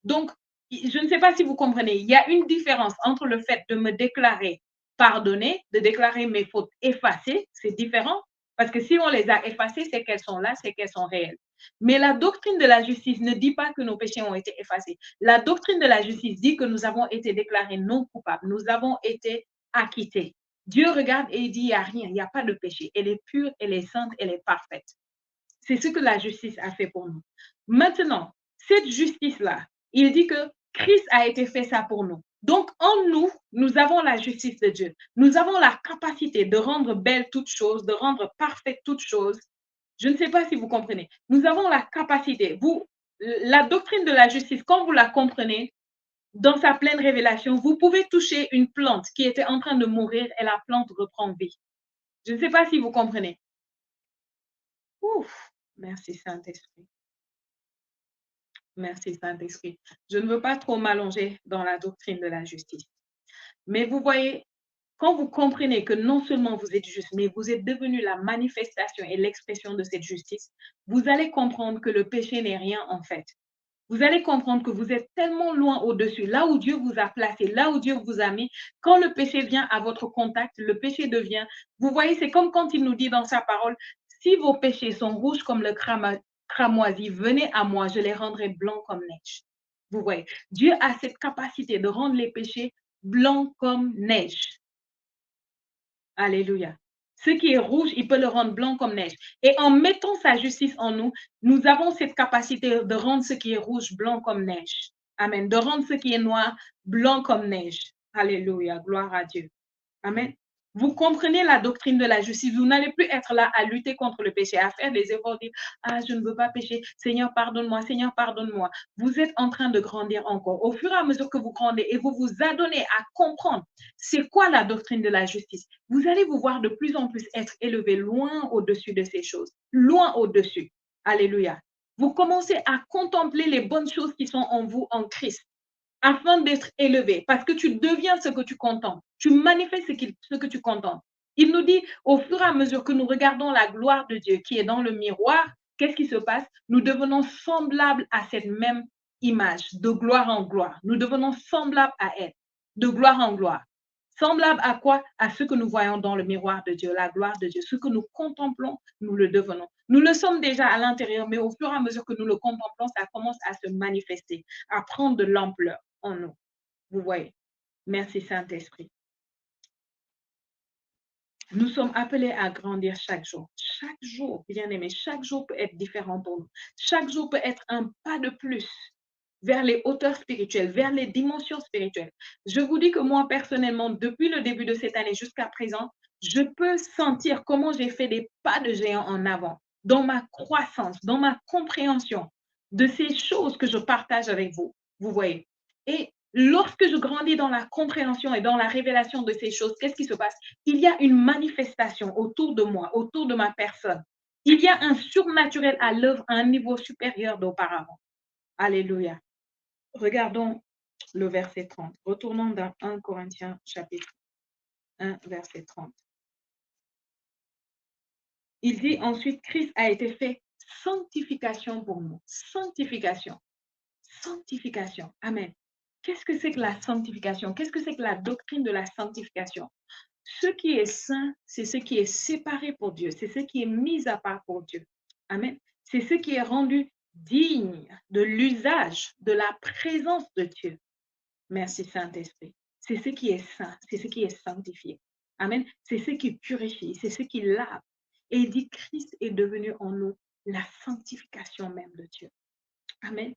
Donc, je ne sais pas si vous comprenez, il y a une différence entre le fait de me déclarer pardonnée, de déclarer mes fautes effacées, c'est différent, parce que si on les a effacées, c'est qu'elles sont là, c'est qu'elles sont réelles. Mais la doctrine de la justice ne dit pas que nos péchés ont été effacés. La doctrine de la justice dit que nous avons été déclarés non coupables, nous avons été acquittés. Dieu regarde et il dit, il n'y a rien, il n'y a pas de péché. Elle est pure, elle est sainte, elle est parfaite. C'est ce que la justice a fait pour nous. Maintenant, cette justice-là, il dit que Christ a été fait ça pour nous. Donc, en nous, nous avons la justice de Dieu. Nous avons la capacité de rendre belle toute chose, de rendre parfaite toute chose. Je ne sais pas si vous comprenez. Nous avons la capacité. La doctrine de la justice, quand vous la comprenez, dans sa pleine révélation, vous pouvez toucher une plante qui était en train de mourir et la plante reprend vie. Je ne sais pas si vous comprenez. Ouf, merci Saint-Esprit. Merci Saint-Esprit. Je ne veux pas trop m'allonger dans la doctrine de la justice. Mais vous voyez, quand vous comprenez que non seulement vous êtes juste, mais vous êtes devenu la manifestation et l'expression de cette justice, vous allez comprendre que le péché n'est rien en fait. Vous allez comprendre que vous êtes tellement loin au-dessus, là où Dieu vous a placé, là où Dieu vous a mis. Quand le péché vient à votre contact, le péché devient, vous voyez, c'est comme quand il nous dit dans sa parole, si vos péchés sont rouges comme le cramoisi, venez à moi, je les rendrai blancs comme neige. Vous voyez, Dieu a cette capacité de rendre les péchés blancs comme neige. Alléluia. Ce qui est rouge, il peut le rendre blanc comme neige. Et en mettant sa justice en nous, nous avons cette capacité de rendre ce qui est rouge blanc comme neige. Amen. De rendre ce qui est noir blanc comme neige. Alléluia. Gloire à Dieu. Amen. Vous comprenez la doctrine de la justice. Vous n'allez plus être là à lutter contre le péché, à faire des efforts, dire, ah, je ne veux pas pécher. Seigneur, pardonne-moi. Seigneur, pardonne-moi. Vous êtes en train de grandir encore. Au fur et à mesure que vous grandez et vous vous adonnez à comprendre c'est quoi la doctrine de la justice, vous allez vous voir de plus en plus être élevé loin au-dessus de ces choses. Loin au-dessus. Alléluia. Vous commencez à contempler les bonnes choses qui sont en vous en Christ afin d'être élevé, parce que tu deviens ce que tu contemples. Tu manifestes ce que tu contemples. Il nous dit, au fur et à mesure que nous regardons la gloire de Dieu qui est dans le miroir, qu'est-ce qui se passe? Nous devenons semblables à cette même image, de gloire en gloire. Nous devenons semblables à elle, de gloire en gloire. Semblable à quoi? À ce que nous voyons dans le miroir de Dieu, la gloire de Dieu. Ce que nous contemplons, nous le devenons. Nous le sommes déjà à l'intérieur, mais au fur et à mesure que nous le contemplons, ça commence à se manifester, à prendre de l'ampleur en nous. Vous voyez. Merci Saint-Esprit. Nous sommes appelés à grandir chaque jour. Chaque jour, bien aimé, chaque jour peut être différent pour nous. Chaque jour peut être un pas de plus vers les hauteurs spirituelles, vers les dimensions spirituelles. Je vous dis que moi, personnellement, depuis le début de cette année jusqu'à présent, je peux sentir comment j'ai fait des pas de géant en avant dans ma croissance, dans ma compréhension de ces choses que je partage avec vous. Vous voyez. Et lorsque je grandis dans la compréhension et dans la révélation de ces choses, qu'est-ce qui se passe? Il y a une manifestation autour de moi, autour de ma personne. Il y a un surnaturel à l'œuvre à un niveau supérieur d'auparavant. Alléluia. Regardons le verset 30. Retournons dans 1 Corinthiens chapitre 1, verset 30. Il dit ensuite, Christ a été fait sanctification pour nous. Sanctification. Sanctification. Amen. Qu'est-ce que c'est que la sanctification? Qu'est-ce que c'est que la doctrine de la sanctification? Ce qui est saint, c'est ce qui est séparé pour Dieu. C'est ce qui est mis à part pour Dieu. Amen. C'est ce qui est rendu digne de l'usage, de la présence de Dieu. Merci Saint-Esprit. C'est ce qui est saint, c'est ce qui est sanctifié. Amen. C'est ce qui purifie, c'est ce qui lave. Et il dit, Christ est devenu en nous la sanctification même de Dieu. Amen.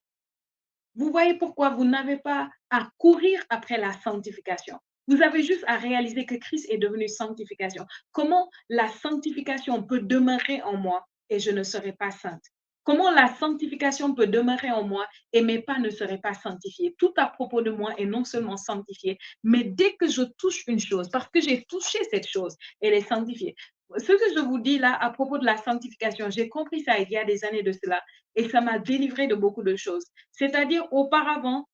Vous voyez pourquoi vous n'avez pas à courir après la sanctification. Vous avez juste à réaliser que Christ est devenu sanctification. Comment la sanctification peut demeurer en moi et je ne serai pas sainte? Comment la sanctification peut demeurer en moi et mes pas ne seraient pas sanctifiés? Tout à propos de moi est non seulement sanctifié, mais dès que je touche une chose, parce que j'ai touché cette chose, elle est sanctifiée. Ce que je vous dis là à propos de la sanctification, j'ai compris ça il y a des années de cela et ça m'a délivré de beaucoup de choses. C'est-à-dire auparavant,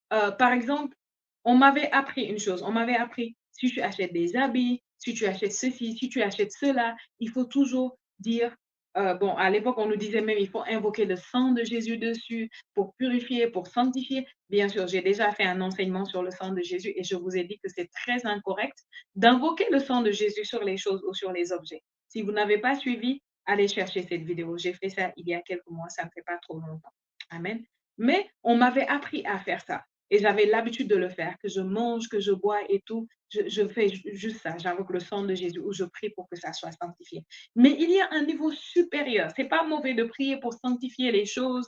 par exemple, on m'avait appris une chose, on m'avait appris, si tu achètes des habits, si tu achètes ceci, si tu achètes cela, il faut toujours dire, bon, à l'époque, on nous disait même, il faut invoquer le sang de Jésus dessus pour purifier, pour sanctifier. Bien sûr, j'ai déjà fait un enseignement sur le sang de Jésus et je vous ai dit que c'est très incorrect d'invoquer le sang de Jésus sur les choses ou sur les objets. Si vous n'avez pas suivi, allez chercher cette vidéo. J'ai fait ça il y a quelques mois, ça ne fait pas trop longtemps. Amen. Mais on m'avait appris à faire ça. Et j'avais l'habitude de le faire, que je mange, que je bois et tout. Je fais juste ça. J'invoque le sang de Jésus ou je prie pour que ça soit sanctifié. Mais il y a un niveau supérieur. C'est pas mauvais de prier pour sanctifier les choses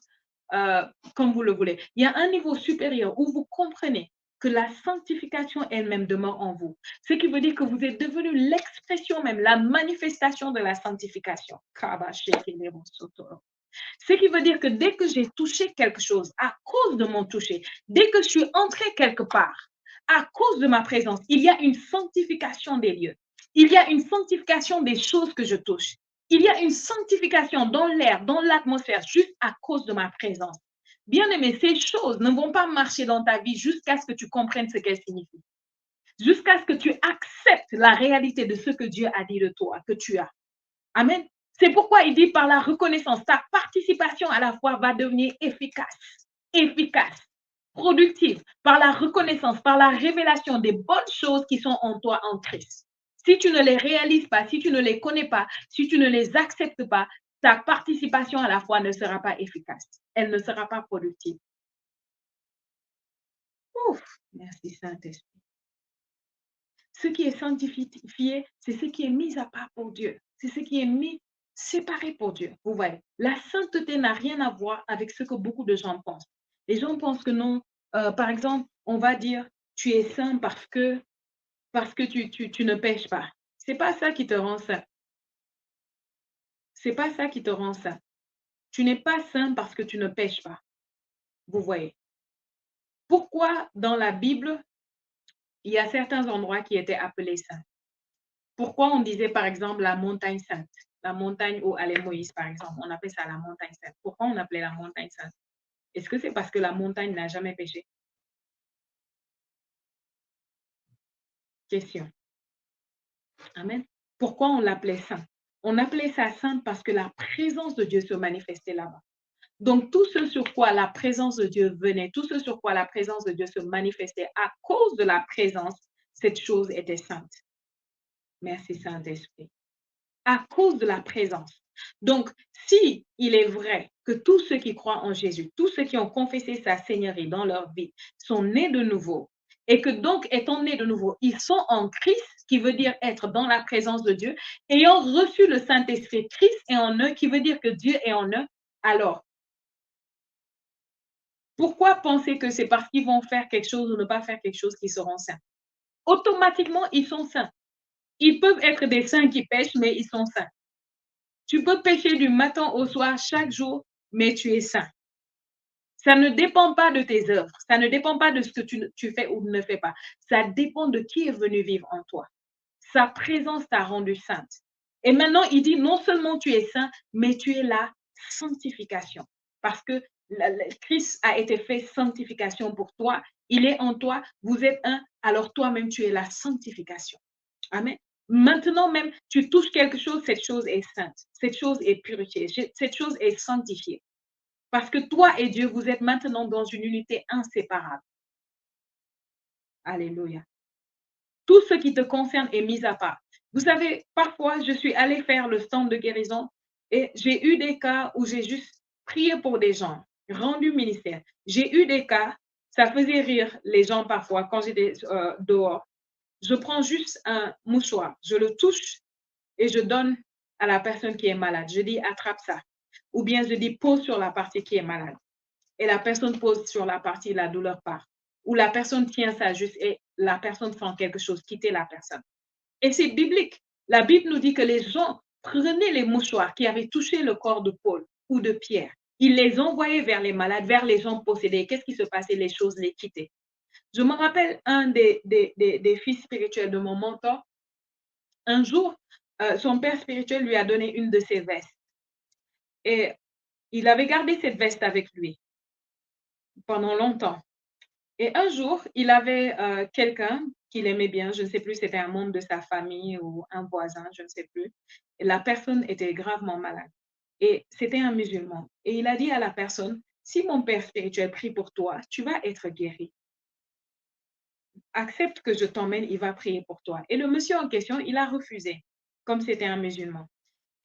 comme vous le voulez. Il y a un niveau supérieur où vous comprenez que la sanctification elle-même demeure en vous. Ce qui veut dire que vous êtes devenu l'expression même, la manifestation de la sanctification. Ce qui veut dire que dès que j'ai touché quelque chose, à cause de mon toucher, dès que je suis entré quelque part, à cause de ma présence, il y a une sanctification des lieux. Il y a une sanctification des choses que je touche. Il y a une sanctification dans l'air, dans l'atmosphère, juste à cause de ma présence. Bien aimé, ces choses ne vont pas marcher dans ta vie jusqu'à ce que tu comprennes ce qu'elles signifient. Jusqu'à ce que tu acceptes la réalité de ce que Dieu a dit de toi, que tu as. Amen. C'est pourquoi il dit par la reconnaissance, ta participation à la foi va devenir efficace, productive, par la reconnaissance, par la révélation des bonnes choses qui sont en toi en Christ. Si tu ne les réalises pas, si tu ne les connais pas, si tu ne les acceptes pas, ta participation à la foi ne sera pas efficace. Elle ne sera pas productive. Ouf, merci Saint-Esprit. Ce qui est sanctifié, c'est ce qui est mis à part pour Dieu. C'est ce qui est mis séparé pour Dieu. Vous voyez, la sainteté n'a rien à voir avec ce que beaucoup de gens pensent. Les gens pensent que non. Par exemple, on va dire, tu es saint parce que tu ne pêches pas. C'est pas ça qui te rend saint. C'est pas ça qui te rend saint. Tu n'es pas saint parce que tu ne pêches pas. Vous voyez. Pourquoi dans la Bible, il y a certains endroits qui étaient appelés saints? Pourquoi on disait par exemple la montagne sainte? La montagne où allait Moïse, par exemple. On appelle ça la montagne sainte. Pourquoi on appelait la montagne sainte? Est-ce que c'est parce que la montagne n'a jamais péché? Question. Amen. Pourquoi on l'appelait saint? On appelait ça sainte parce que la présence de Dieu se manifestait là-bas. Donc, tout ce sur quoi la présence de Dieu venait, tout ce sur quoi la présence de Dieu se manifestait, à cause de la présence, cette chose était sainte. Merci Saint-Esprit. À cause de la présence. Donc, si il est vrai que tous ceux qui croient en Jésus, tous ceux qui ont confessé sa seigneurie dans leur vie, sont nés de nouveau, et que donc, étant nés de nouveau, ils sont en Christ, qui veut dire être dans la présence de Dieu, ayant reçu le Saint-Esprit, Christ est en eux, qui veut dire que Dieu est en eux, alors, pourquoi penser que c'est parce qu'ils vont faire quelque chose ou ne pas faire quelque chose qu'ils seront saints? Automatiquement, ils sont saints. Ils peuvent être des saints qui pêchent, mais ils sont saints. Tu peux pécher du matin au soir chaque jour, mais tu es saint. Ça ne dépend pas de tes œuvres. Ça ne dépend pas de ce que tu fais ou ne fais pas. Ça dépend de qui est venu vivre en toi. Sa présence t'a rendu sainte. Et maintenant, il dit non seulement tu es saint, mais tu es la sanctification. Parce que Christ a été fait sanctification pour toi. Il est en toi. Vous êtes un. Alors toi-même, tu es la sanctification. Amen. Maintenant même, tu touches quelque chose, cette chose est sainte, cette chose est purifiée, cette chose est sanctifiée. Parce que toi et Dieu, vous êtes maintenant dans une unité inséparable. Alléluia. Tout ce qui te concerne est mis à part. Vous savez, parfois, je suis allée faire le stand de guérison et j'ai eu des cas où j'ai juste prié pour des gens, rendu ministère. J'ai eu des cas, ça faisait rire les gens parfois quand j'étais dehors. Je prends juste un mouchoir, je le touche et je donne à la personne qui est malade. Je dis attrape ça. Ou bien je dis pose sur la partie qui est malade. Et la personne pose sur la partie la douleur part. Ou la personne tient ça juste et la personne fait quelque chose, quitter la personne. Et c'est biblique. La Bible nous dit que les gens prenaient les mouchoirs qui avaient touché le corps de Paul ou de Pierre. Ils les envoyaient vers les malades, vers les gens possédés. Qu'est-ce qui se passait? Les choses les quittaient. Je me rappelle un des fils spirituels de mon mentor. Un jour, son père spirituel lui a donné une de ses vestes. Et il avait gardé cette veste avec lui pendant longtemps. Et un jour, il avait quelqu'un qu'il aimait bien, je ne sais plus, c'était un membre de sa famille ou un voisin, je ne sais plus. Et la personne était gravement malade. Et c'était un musulman. Et il a dit à la personne, si mon père spirituel prie pour toi, tu vas être guéri. Accepte que je t'emmène, il va prier pour toi. Et le monsieur en question, il a refusé, comme c'était un musulman.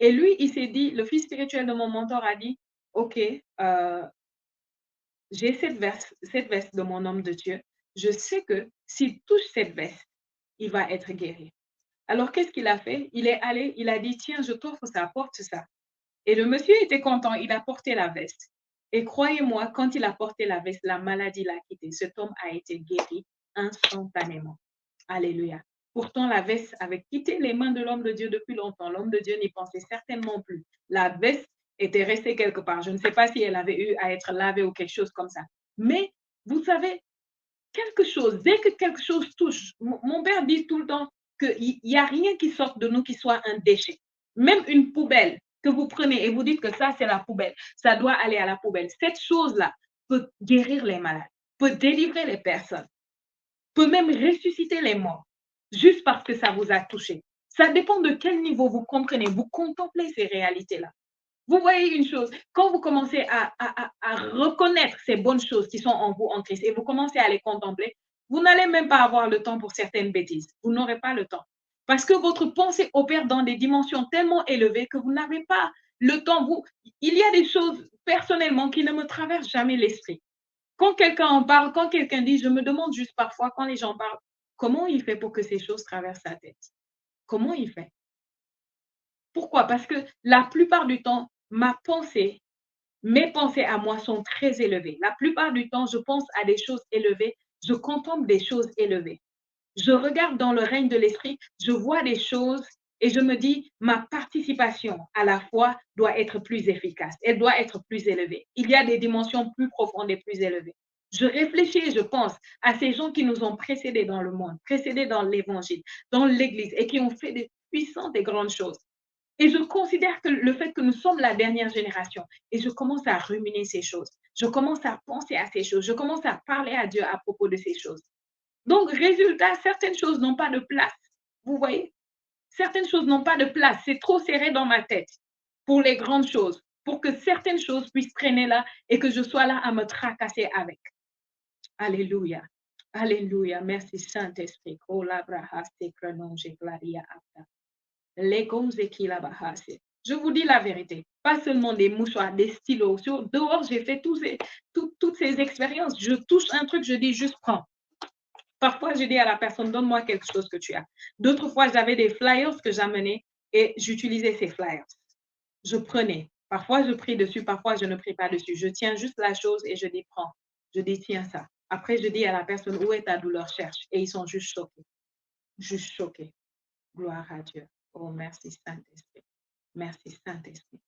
Et lui, il s'est dit, le fils spirituel de mon mentor a dit, OK, j'ai cette veste de mon homme de Dieu. Je sais que s'il touche cette veste, il va être guéri. Alors, qu'est-ce qu'il a fait? Il est allé, il a dit, tiens, je t'offre ça, porte ça. Et le monsieur était content, il a porté la veste. Et croyez-moi, quand il a porté la veste, la maladie l'a quitté. Cet homme a été guéri instantanément. Alléluia. Pourtant, la veste avait quitté les mains de l'homme de Dieu depuis longtemps. L'homme de Dieu n'y pensait certainement plus. La veste était restée quelque part. Je ne sais pas si elle avait eu à être lavée ou quelque chose comme ça. Mais vous savez, quelque chose, dès que quelque chose touche, mon père dit tout le temps qu'il n'y a rien qui sorte de nous qui soit un déchet. Même une poubelle que vous prenez et vous dites que ça, c'est la poubelle, ça doit aller à la poubelle. Cette chose-là peut guérir les malades, peut délivrer les personnes, peut même ressusciter les morts, juste parce que ça vous a touché. Ça dépend de quel niveau vous comprenez, vous contemplez ces réalités-là. Vous voyez une chose, quand vous commencez à reconnaître ces bonnes choses qui sont en vous en Christ et vous commencez à les contempler, vous n'allez même pas avoir le temps pour certaines bêtises. Vous n'aurez pas le temps. Parce que votre pensée opère dans des dimensions tellement élevées que vous n'avez pas le temps. Il y a des choses personnellement qui ne me traversent jamais l'esprit. Quand quelqu'un en parle, quand quelqu'un dit, je me demande juste parfois quand les gens parlent, comment il fait pour que ces choses traversent sa tête? Comment il fait? Pourquoi? Parce que la plupart du temps, mes pensées à moi sont très élevées. La plupart du temps, je pense à des choses élevées, je contemple des choses élevées. Je regarde dans le règne de l'esprit, je vois des choses et je me dis, ma participation à la foi doit être plus efficace, elle doit être plus élevée. Il y a des dimensions plus profondes et plus élevées. Je réfléchis et je pense à ces gens qui nous ont précédés dans le monde, précédés dans l'évangile, dans l'église et qui ont fait des puissantes et grandes choses. Et je considère que le fait que nous sommes la dernière génération, et je commence à ruminer ces choses, je commence à penser à ces choses, je commence à parler à Dieu à propos de ces choses. Donc, résultat, certaines choses n'ont pas de place. Vous voyez? Certaines choses n'ont pas de place. C'est trop serré dans ma tête pour les grandes choses, pour que certaines choses puissent traîner là et que je sois là à me tracasser avec. Alléluia. Alléluia. Merci Saint-Esprit. Oh, la brahaste krenonge glaria apta. Je vous dis la vérité, pas seulement des mouchoirs, des stylos. Dehors, j'ai fait toutes ces expériences. Je touche un truc, je dis juste prends. Parfois, je dis à la personne, donne-moi quelque chose que tu as. D'autres fois, j'avais des flyers que j'amenais et j'utilisais ces flyers. Je prenais. Parfois, je prie dessus, parfois, je ne prie pas dessus. Je tiens juste la chose et je dis, prends. Je dis, tiens ça. Après, je dis à la personne, où est ta douleur? Cherche. Et ils sont juste choqués. Juste choqués. Gloire à Dieu. Oh, merci Saint-Esprit. Merci Saint-Esprit.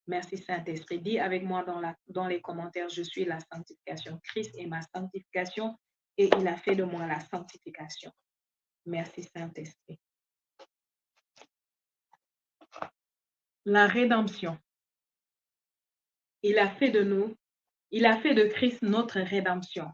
Merci Saint-Esprit. Dis avec moi dans les commentaires, je suis la sanctification. Christ est ma sanctification et il a fait de moi la sanctification. Merci Saint-Esprit. La rédemption. Il a fait de Christ notre rédemption.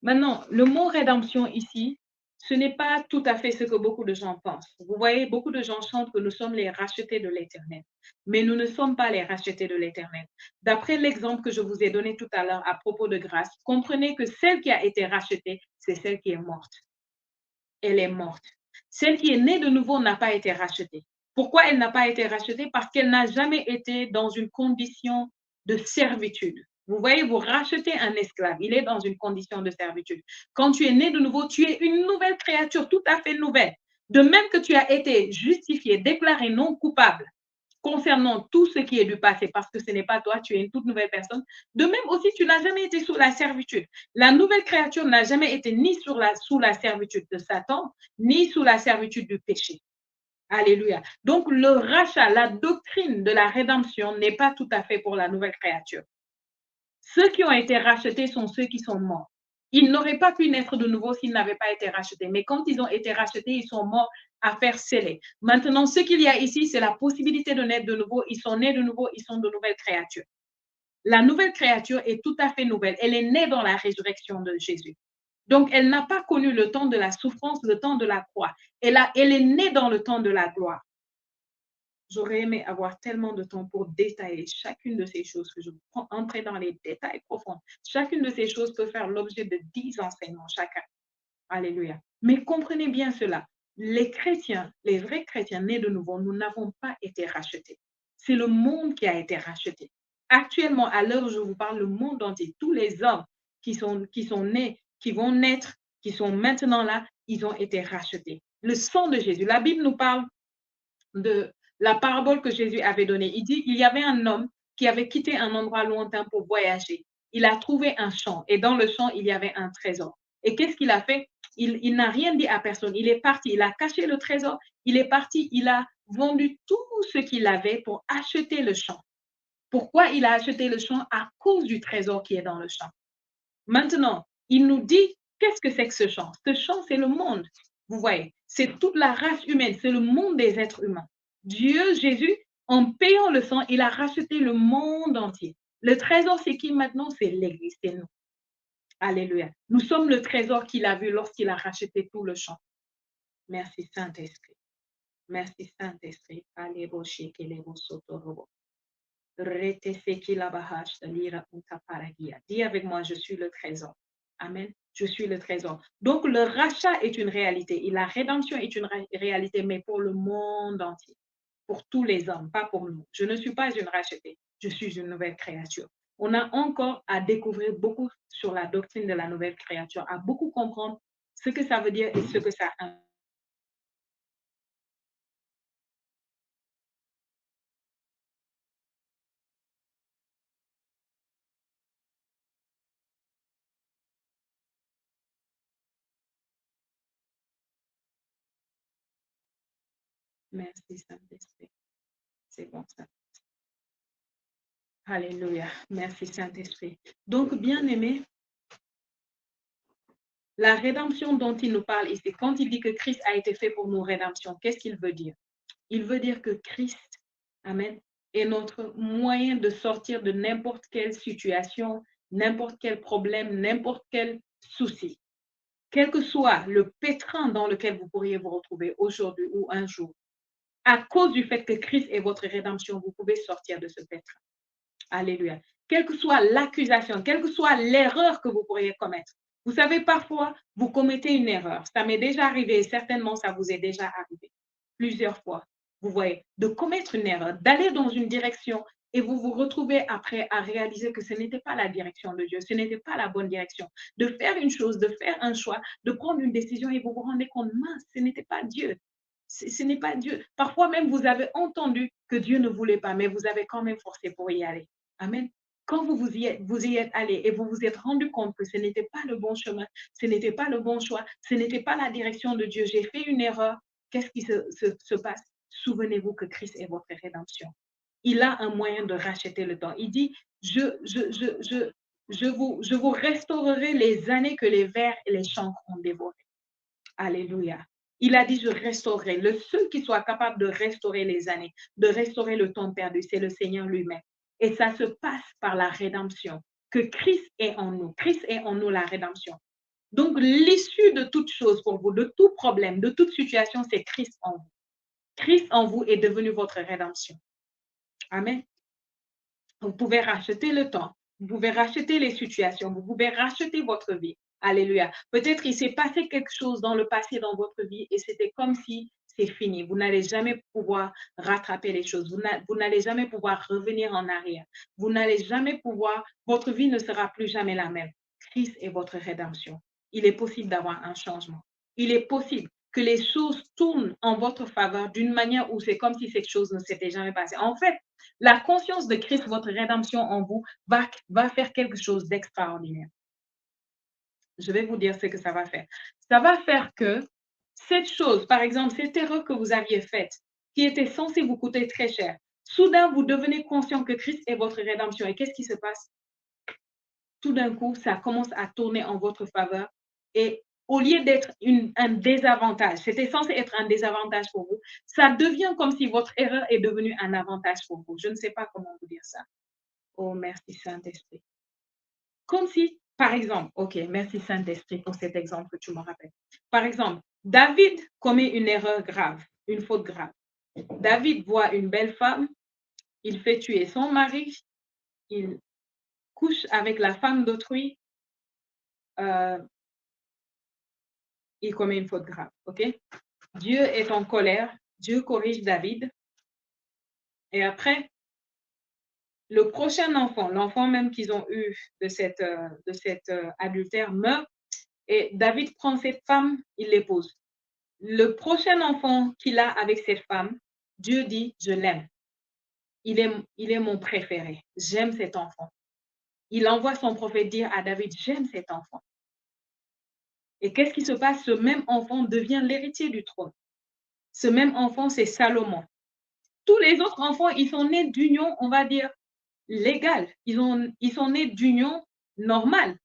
Maintenant, le mot rédemption ici, ce n'est pas tout à fait ce que beaucoup de gens pensent. Vous voyez, beaucoup de gens chantent que nous sommes les rachetés de l'Éternel, mais nous ne sommes pas les rachetés de l'Éternel. D'après l'exemple que je vous ai donné tout à l'heure à propos de grâce, comprenez que celle qui a été rachetée, c'est celle qui est morte. Elle est morte. Celle qui est née de nouveau n'a pas été rachetée. Pourquoi elle n'a pas été rachetée? Parce qu'elle n'a jamais été dans une condition de servitude. Vous voyez, vous rachetez un esclave, il est dans une condition de servitude. Quand tu es né de nouveau, tu es une nouvelle créature, tout à fait nouvelle. De même que tu as été justifié, déclaré non coupable concernant tout ce qui est du passé, parce que ce n'est pas toi, tu es une toute nouvelle personne. De même aussi, tu n'as jamais été sous la servitude. La nouvelle créature n'a jamais été ni sous la servitude de Satan, ni sous la servitude du péché. Alléluia. Donc, le rachat, la doctrine de la rédemption n'est pas tout à fait pour la nouvelle créature. Ceux qui ont été rachetés sont ceux qui sont morts. Ils n'auraient pas pu naître de nouveau s'ils n'avaient pas été rachetés. Mais quand ils ont été rachetés, ils sont morts à faire sceller. Maintenant, ce qu'il y a ici, c'est la possibilité de naître de nouveau. Ils sont nés de nouveau, ils sont de nouvelles créatures. La nouvelle créature est tout à fait nouvelle. Elle est née dans la résurrection de Jésus. Donc, elle n'a pas connu le temps de la souffrance, le temps de la croix. Elle est née dans le temps de la gloire. J'aurais aimé avoir tellement de temps pour détailler chacune de ces choses, que je prends entrer dans les détails profonds. Chacune de ces choses peut faire l'objet de 10 enseignements chacun. Alléluia. Mais comprenez bien cela. Les chrétiens, les vrais chrétiens nés de nouveau, nous n'avons pas été rachetés. C'est le monde qui a été racheté. Actuellement, à l'heure où je vous parle, le monde entier, tous les hommes qui sont nés, qui vont naître, qui sont maintenant là, ils ont été rachetés. Le sang de Jésus. La Bible nous parle de la parabole que Jésus avait donnée. Il dit, il y avait un homme qui avait quitté un endroit lointain pour voyager. Il a trouvé un champ et dans le champ, il y avait un trésor. Et qu'est-ce qu'il a fait? Il n'a rien dit à personne. Il est parti, il a caché le trésor, il est parti, il a vendu tout ce qu'il avait pour acheter le champ. Pourquoi il a acheté le champ? À cause du trésor qui est dans le champ. Maintenant, il nous dit, qu'est-ce que c'est que ce champ? Ce champ, c'est le monde. Vous voyez, c'est toute la race humaine, c'est le monde des êtres humains. Dieu, Jésus, en payant le sang, il a racheté le monde entier. Le trésor, c'est qui maintenant? C'est l'Église, c'est nous. Alléluia. Nous sommes le trésor qu'il a vu lorsqu'il a racheté tout le champ. Merci Saint-Esprit. Merci Saint-Esprit. Dis avec moi, je suis le trésor. Amen. Je suis le trésor. Donc, le rachat est une réalité et la rédemption est une réalité, mais pour le monde entier, pour tous les hommes, pas pour nous. Je ne suis pas une rachetée, je suis une nouvelle créature. On a encore à découvrir beaucoup sur la doctrine de la nouvelle créature, à beaucoup comprendre ce que ça veut dire et ce que ça implique. Merci Saint-Esprit. C'est bon ça. Alléluia. Merci Saint-Esprit. Donc, bien aimé, la rédemption dont il nous parle ici, quand il dit que Christ a été fait pour nous rédemption, qu'est-ce qu'il veut dire? Il veut dire que Christ, amen, est notre moyen de sortir de n'importe quelle situation, n'importe quel problème, n'importe quel souci. Quel que soit le pétrin dans lequel vous pourriez vous retrouver aujourd'hui ou un jour, à cause du fait que Christ est votre rédemption, vous pouvez sortir de ce pétrin. Alléluia. Quelle que soit l'accusation, quelle que soit l'erreur que vous pourriez commettre. Vous savez, parfois, vous commettez une erreur. Ça m'est déjà arrivé et certainement ça vous est déjà arrivé plusieurs fois. Vous voyez, de commettre une erreur, d'aller dans une direction et vous vous retrouvez après à réaliser que ce n'était pas la direction de Dieu, ce n'était pas la bonne direction. De faire une chose, de faire un choix, de prendre une décision et vous vous rendez compte, mince, ce n'était pas Dieu. Ce n'est pas Dieu. Parfois même, vous avez entendu que Dieu ne voulait pas, mais vous avez quand même forcé pour y aller. Amen. Quand vous y êtes allé et vous vous êtes rendu compte que ce n'était pas le bon chemin, ce n'était pas le bon choix, ce n'était pas la direction de Dieu, j'ai fait une erreur, qu'est-ce qui se passe? Souvenez-vous que Christ est votre rédemption. Il a un moyen de racheter le temps. Il dit, je vous restaurerai les années que les vers et les chancres ont dévorées. Alléluia. Il a dit, je restaurerai. Le seul qui soit capable de restaurer les années, de restaurer le temps perdu, c'est le Seigneur lui-même. Et ça se passe par la rédemption, que Christ est en nous. Christ est en nous la rédemption. Donc, l'issue de toute chose pour vous, de tout problème, de toute situation, c'est Christ en vous. Christ en vous est devenu votre rédemption. Amen. Vous pouvez racheter le temps. Vous pouvez racheter les situations. Vous pouvez racheter votre vie. Alléluia. Peut-être il s'est passé quelque chose dans le passé dans votre vie et c'était comme si c'est fini. Vous n'allez jamais pouvoir rattraper les choses. Vous n'allez jamais pouvoir revenir en arrière. Vous n'allez jamais pouvoir, votre vie ne sera plus jamais la même. Christ est votre rédemption. Il est possible d'avoir un changement. Il est possible que les choses tournent en votre faveur d'une manière où c'est comme si cette chose ne s'était jamais passée. En fait, la conscience de Christ, votre rédemption en vous, va faire quelque chose d'extraordinaire. Je vais vous dire ce que ça va faire. Ça va faire que cette chose, par exemple, cette erreur que vous aviez faite, qui était censée vous coûter très cher, soudain, vous devenez conscient que Christ est votre rédemption. Et qu'est-ce qui se passe? Tout d'un coup, ça commence à tourner en votre faveur. Et au lieu d'être un désavantage, c'était censé être un désavantage pour vous, ça devient comme si votre erreur est devenue un avantage pour vous. Je ne sais pas comment vous dire ça. Oh, merci Saint-Esprit. Comme si, par exemple, OK, merci Saint-Esprit pour cet exemple que tu me rappelles. Par exemple, David commet une erreur grave, une faute grave. David voit une belle femme, il fait tuer son mari, il couche avec la femme d'autrui, euh, il commet une faute grave, OK? Dieu est en colère, Dieu corrige David, et après, le prochain enfant, l'enfant même qu'ils ont eu de cet adultère meurt, et David prend cette femme, il l'épouse. Le prochain enfant qu'il a avec cette femme, Dieu dit, je l'aime. Il est mon préféré. J'aime cet enfant. Il envoie son prophète dire à David, j'aime cet enfant. Et qu'est-ce qui se passe? Ce même enfant devient l'héritier du trône. Ce même enfant, c'est Salomon. Tous les autres enfants, ils sont nés d'union, on va dire, légale. Ils sont nés d'union normale,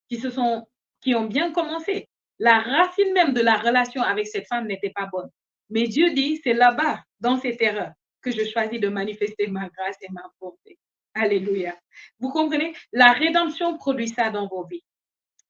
qui se sont, qui ont bien commencé. La racine même de la relation avec cette femme n'était pas bonne. Mais Dieu dit, c'est là-bas, dans ces terreurs, que je choisis de manifester ma grâce et ma bonté. Alléluia. Vous comprenez? La rédemption produit ça dans vos vies.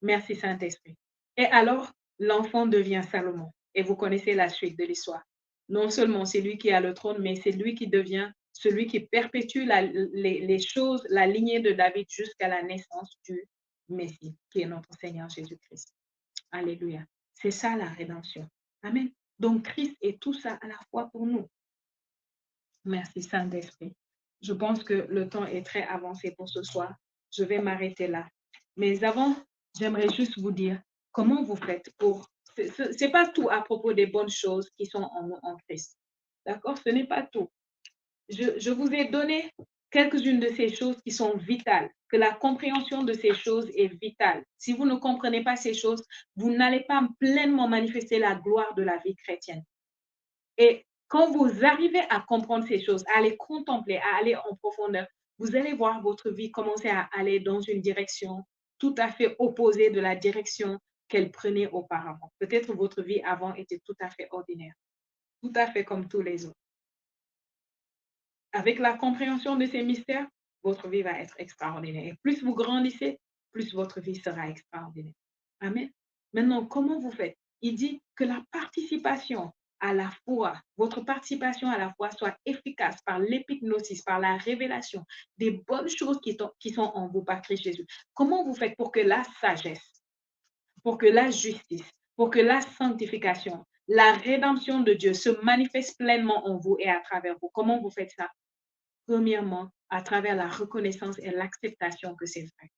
Merci Saint-Esprit. Et alors, l'enfant devient Salomon. Et vous connaissez la suite de l'histoire. Non seulement c'est lui qui a le trône, mais c'est lui qui devient celui qui perpétue les choses, la lignée de David jusqu'à la naissance du Messie, qui est notre Seigneur Jésus-Christ. Alléluia. C'est ça la rédemption. Amen. Donc Christ est tout ça à la fois pour nous. Merci Saint-Esprit. Je pense que le temps est très avancé pour ce soir. Je vais m'arrêter là. Mais avant, j'aimerais juste vous dire comment vous faites pour... Ce n'est pas tout à propos des bonnes choses qui sont en nous en Christ. D'accord? Ce n'est pas tout. Je vous ai donné quelques-unes de ces choses qui sont vitales, que la compréhension de ces choses est vitale. Si vous ne comprenez pas ces choses, vous n'allez pas pleinement manifester la gloire de la vie chrétienne. Et quand vous arrivez à comprendre ces choses, à les contempler, à aller en profondeur, vous allez voir votre vie commencer à aller dans une direction tout à fait opposée de la direction qu'elle prenait auparavant. Peut-être votre vie avant était tout à fait ordinaire, tout à fait comme tous les autres. Avec la compréhension de ces mystères, votre vie va être extraordinaire. Et plus vous grandissez, plus votre vie sera extraordinaire. Amen. Maintenant, comment vous faites? Il dit que la participation à la foi, votre participation à la foi soit efficace par l'épignosis, par la révélation des bonnes choses qui sont en vous par Christ Jésus. Comment vous faites pour que la sagesse, pour que la justice, pour que la sanctification, la rédemption de Dieu se manifeste pleinement en vous et à travers vous? Comment vous faites ça? Premièrement, à travers la reconnaissance et l'acceptation que c'est vrai.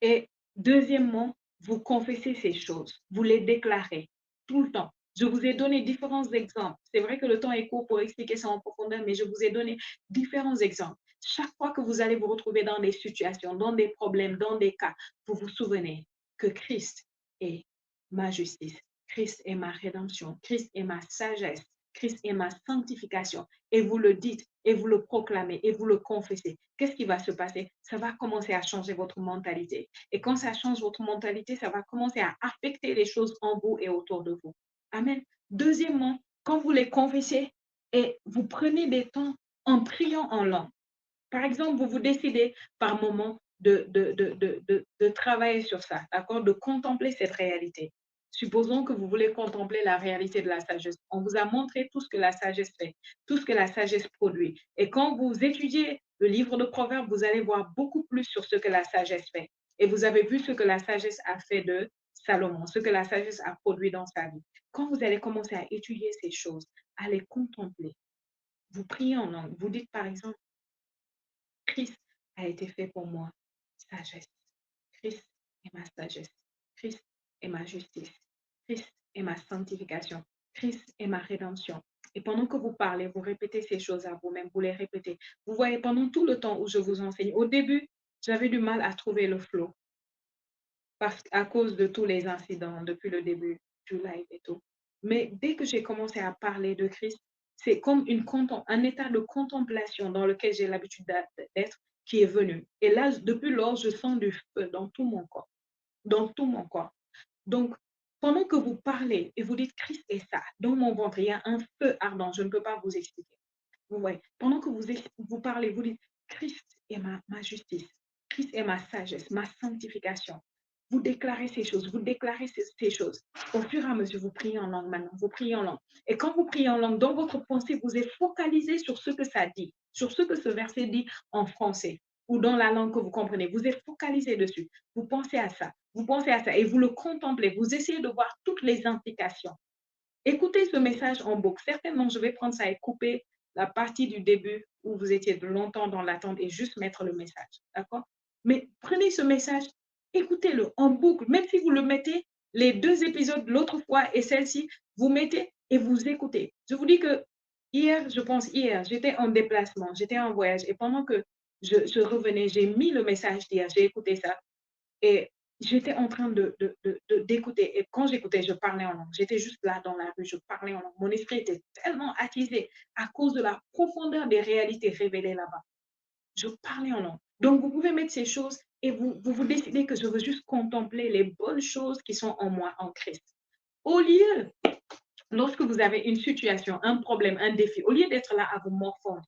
Et deuxièmement, vous confessez ces choses, vous les déclarez tout le temps. Je vous ai donné différents exemples. C'est vrai que le temps est court pour expliquer ça en profondeur, mais je vous ai donné différents exemples. Chaque fois que vous allez vous retrouver dans des situations, dans des problèmes, dans des cas, vous vous souvenez que Christ est ma justice, Christ est ma rédemption, Christ est ma sagesse, Christ est ma sanctification. Et vous le dites, et vous le proclamez, et vous le confessez. Qu'est-ce qui va se passer? Ça va commencer à changer votre mentalité. Et quand ça change votre mentalité, ça va commencer à affecter les choses en vous et autour de vous. Amen. Deuxièmement, quand vous les confessez et vous prenez des temps en priant en langue. Par exemple, vous vous décidez par moment de travailler sur ça, d'accord? De contempler cette réalité. Supposons que vous voulez contempler la réalité de la sagesse. On vous a montré tout ce que la sagesse fait, tout ce que la sagesse produit. Et quand vous étudiez le livre de Proverbes, vous allez voir beaucoup plus sur ce que la sagesse fait. Et vous avez vu ce que la sagesse a fait de Salomon, ce que la sagesse a produit dans sa vie. Quand vous allez commencer à étudier ces choses, à les contempler, vous priez en langue. Vous dites par exemple, Christ a été fait pour moi, sagesse. Christ est ma sagesse. Christ est ma justice. Christ est ma sanctification. Christ est ma rédemption. Et pendant que vous parlez, vous répétez ces choses à vous-même, vous les répétez. Vous voyez, pendant tout le temps où je vous enseigne, au début, j'avais du mal à trouver le flow à cause de tous les incidents depuis le début du live et tout. Mais dès que j'ai commencé à parler de Christ, c'est comme un état de contemplation dans lequel j'ai l'habitude d'être qui est venu. Et là, depuis lors, je sens du feu dans tout mon corps, dans tout mon corps. Donc, pendant que vous parlez et vous dites Christ est ça, dans mon ventre, il y a un feu ardent, je ne peux pas vous expliquer. Vous voyez, pendant que vous parlez, vous dites Christ est ma justice, Christ est ma sagesse, ma sanctification. Vous déclarez ces choses, vous déclarez ces choses. Au fur et à mesure, vous priez en langue maintenant, vous priez en langue. Et quand vous priez en langue, dans votre pensée, vous êtes focalisé sur ce que ça dit, sur ce que ce verset dit en français ou dans la langue que vous comprenez. Vous êtes focalisé dessus. Vous pensez à ça, vous pensez à ça et vous le contemplez. Vous essayez de voir toutes les implications. Écoutez ce message en boucle. Certainement, je vais prendre ça et couper la partie du début où vous étiez longtemps dans l'attente et juste mettre le message. D'accord? Mais prenez ce message, écoutez-le en boucle. Même si vous le mettez, les 2 épisodes, l'autre fois et celle-ci, vous mettez et vous écoutez. Je vous dis que hier, j'étais en déplacement, j'étais en voyage et pendant que je revenais, j'ai mis le message d'hier, j'ai écouté ça et J'étais en train d'écouter. Et quand j'écoutais, je parlais en langue. J'étais juste là dans la rue, je parlais en langue. Mon esprit était tellement attisé à cause de la profondeur des réalités révélées là-bas. Je parlais en langue. Donc, vous pouvez mettre ces choses et vous décidez que je veux juste contempler les bonnes choses qui sont en moi, en Christ. Au lieu, lorsque vous avez une situation, un problème, un défi, au lieu d'être là à vous morfondre,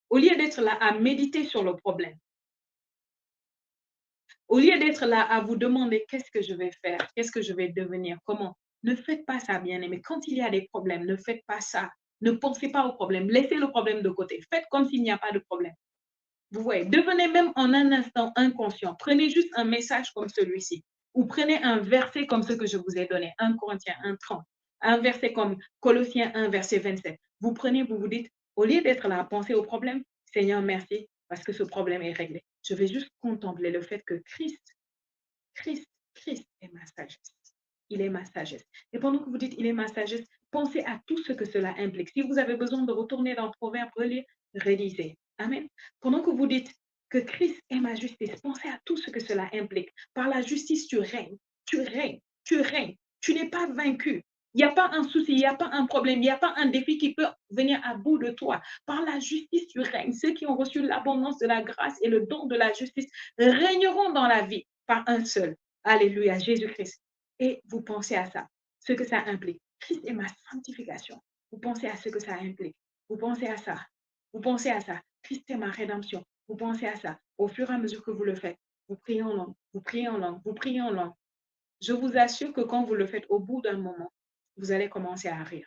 au lieu d'être là à méditer sur le problème, au lieu d'être là à vous demander qu'est-ce que je vais faire, qu'est-ce que je vais devenir, comment, ne faites pas ça, bien-aimé. Quand il y a des problèmes, ne faites pas ça. Ne pensez pas au problème. Laissez le problème de côté. Faites comme s'il n'y a pas de problème. Vous voyez, devenez même en un instant inconscient. Prenez juste un message comme celui-ci. Ou prenez un verset comme ce que je vous ai donné, 1 Corinthiens 1:30. Un verset comme Colossiens 1, verset 27. Vous prenez, vous vous dites, au lieu d'être là à penser au problème, Seigneur, merci, parce que ce problème est réglé. Je vais juste contempler le fait que Christ, Christ est ma sagesse. Il est ma sagesse. Et pendant que vous dites, il est ma sagesse, pensez à tout ce que cela implique. Si vous avez besoin de retourner dans le proverbe, relisez. Amen. Pendant que vous dites que Christ est ma justice, pensez à tout ce que cela implique. Par la justice, tu règnes, tu règnes, tu règnes. Tu n'es pas vaincu. Il n'y a pas un souci, il n'y a pas un problème, il n'y a pas un défi qui peut venir à bout de toi. Par la justice, tu règnes. Ceux qui ont reçu l'abondance de la grâce et le don de la justice régneront dans la vie par un seul. Alléluia, Jésus-Christ. Et vous pensez à ça, ce que ça implique. Christ est ma sanctification. Vous pensez à ce que ça implique. Vous pensez à ça. Vous pensez à ça. Christ est ma rédemption. Vous pensez à ça. Au fur et à mesure que vous le faites, vous priez en langue, vous priez en langue, vous priez en langue. Je vous assure que quand vous le faites, au bout d'un moment, vous allez commencer à rire.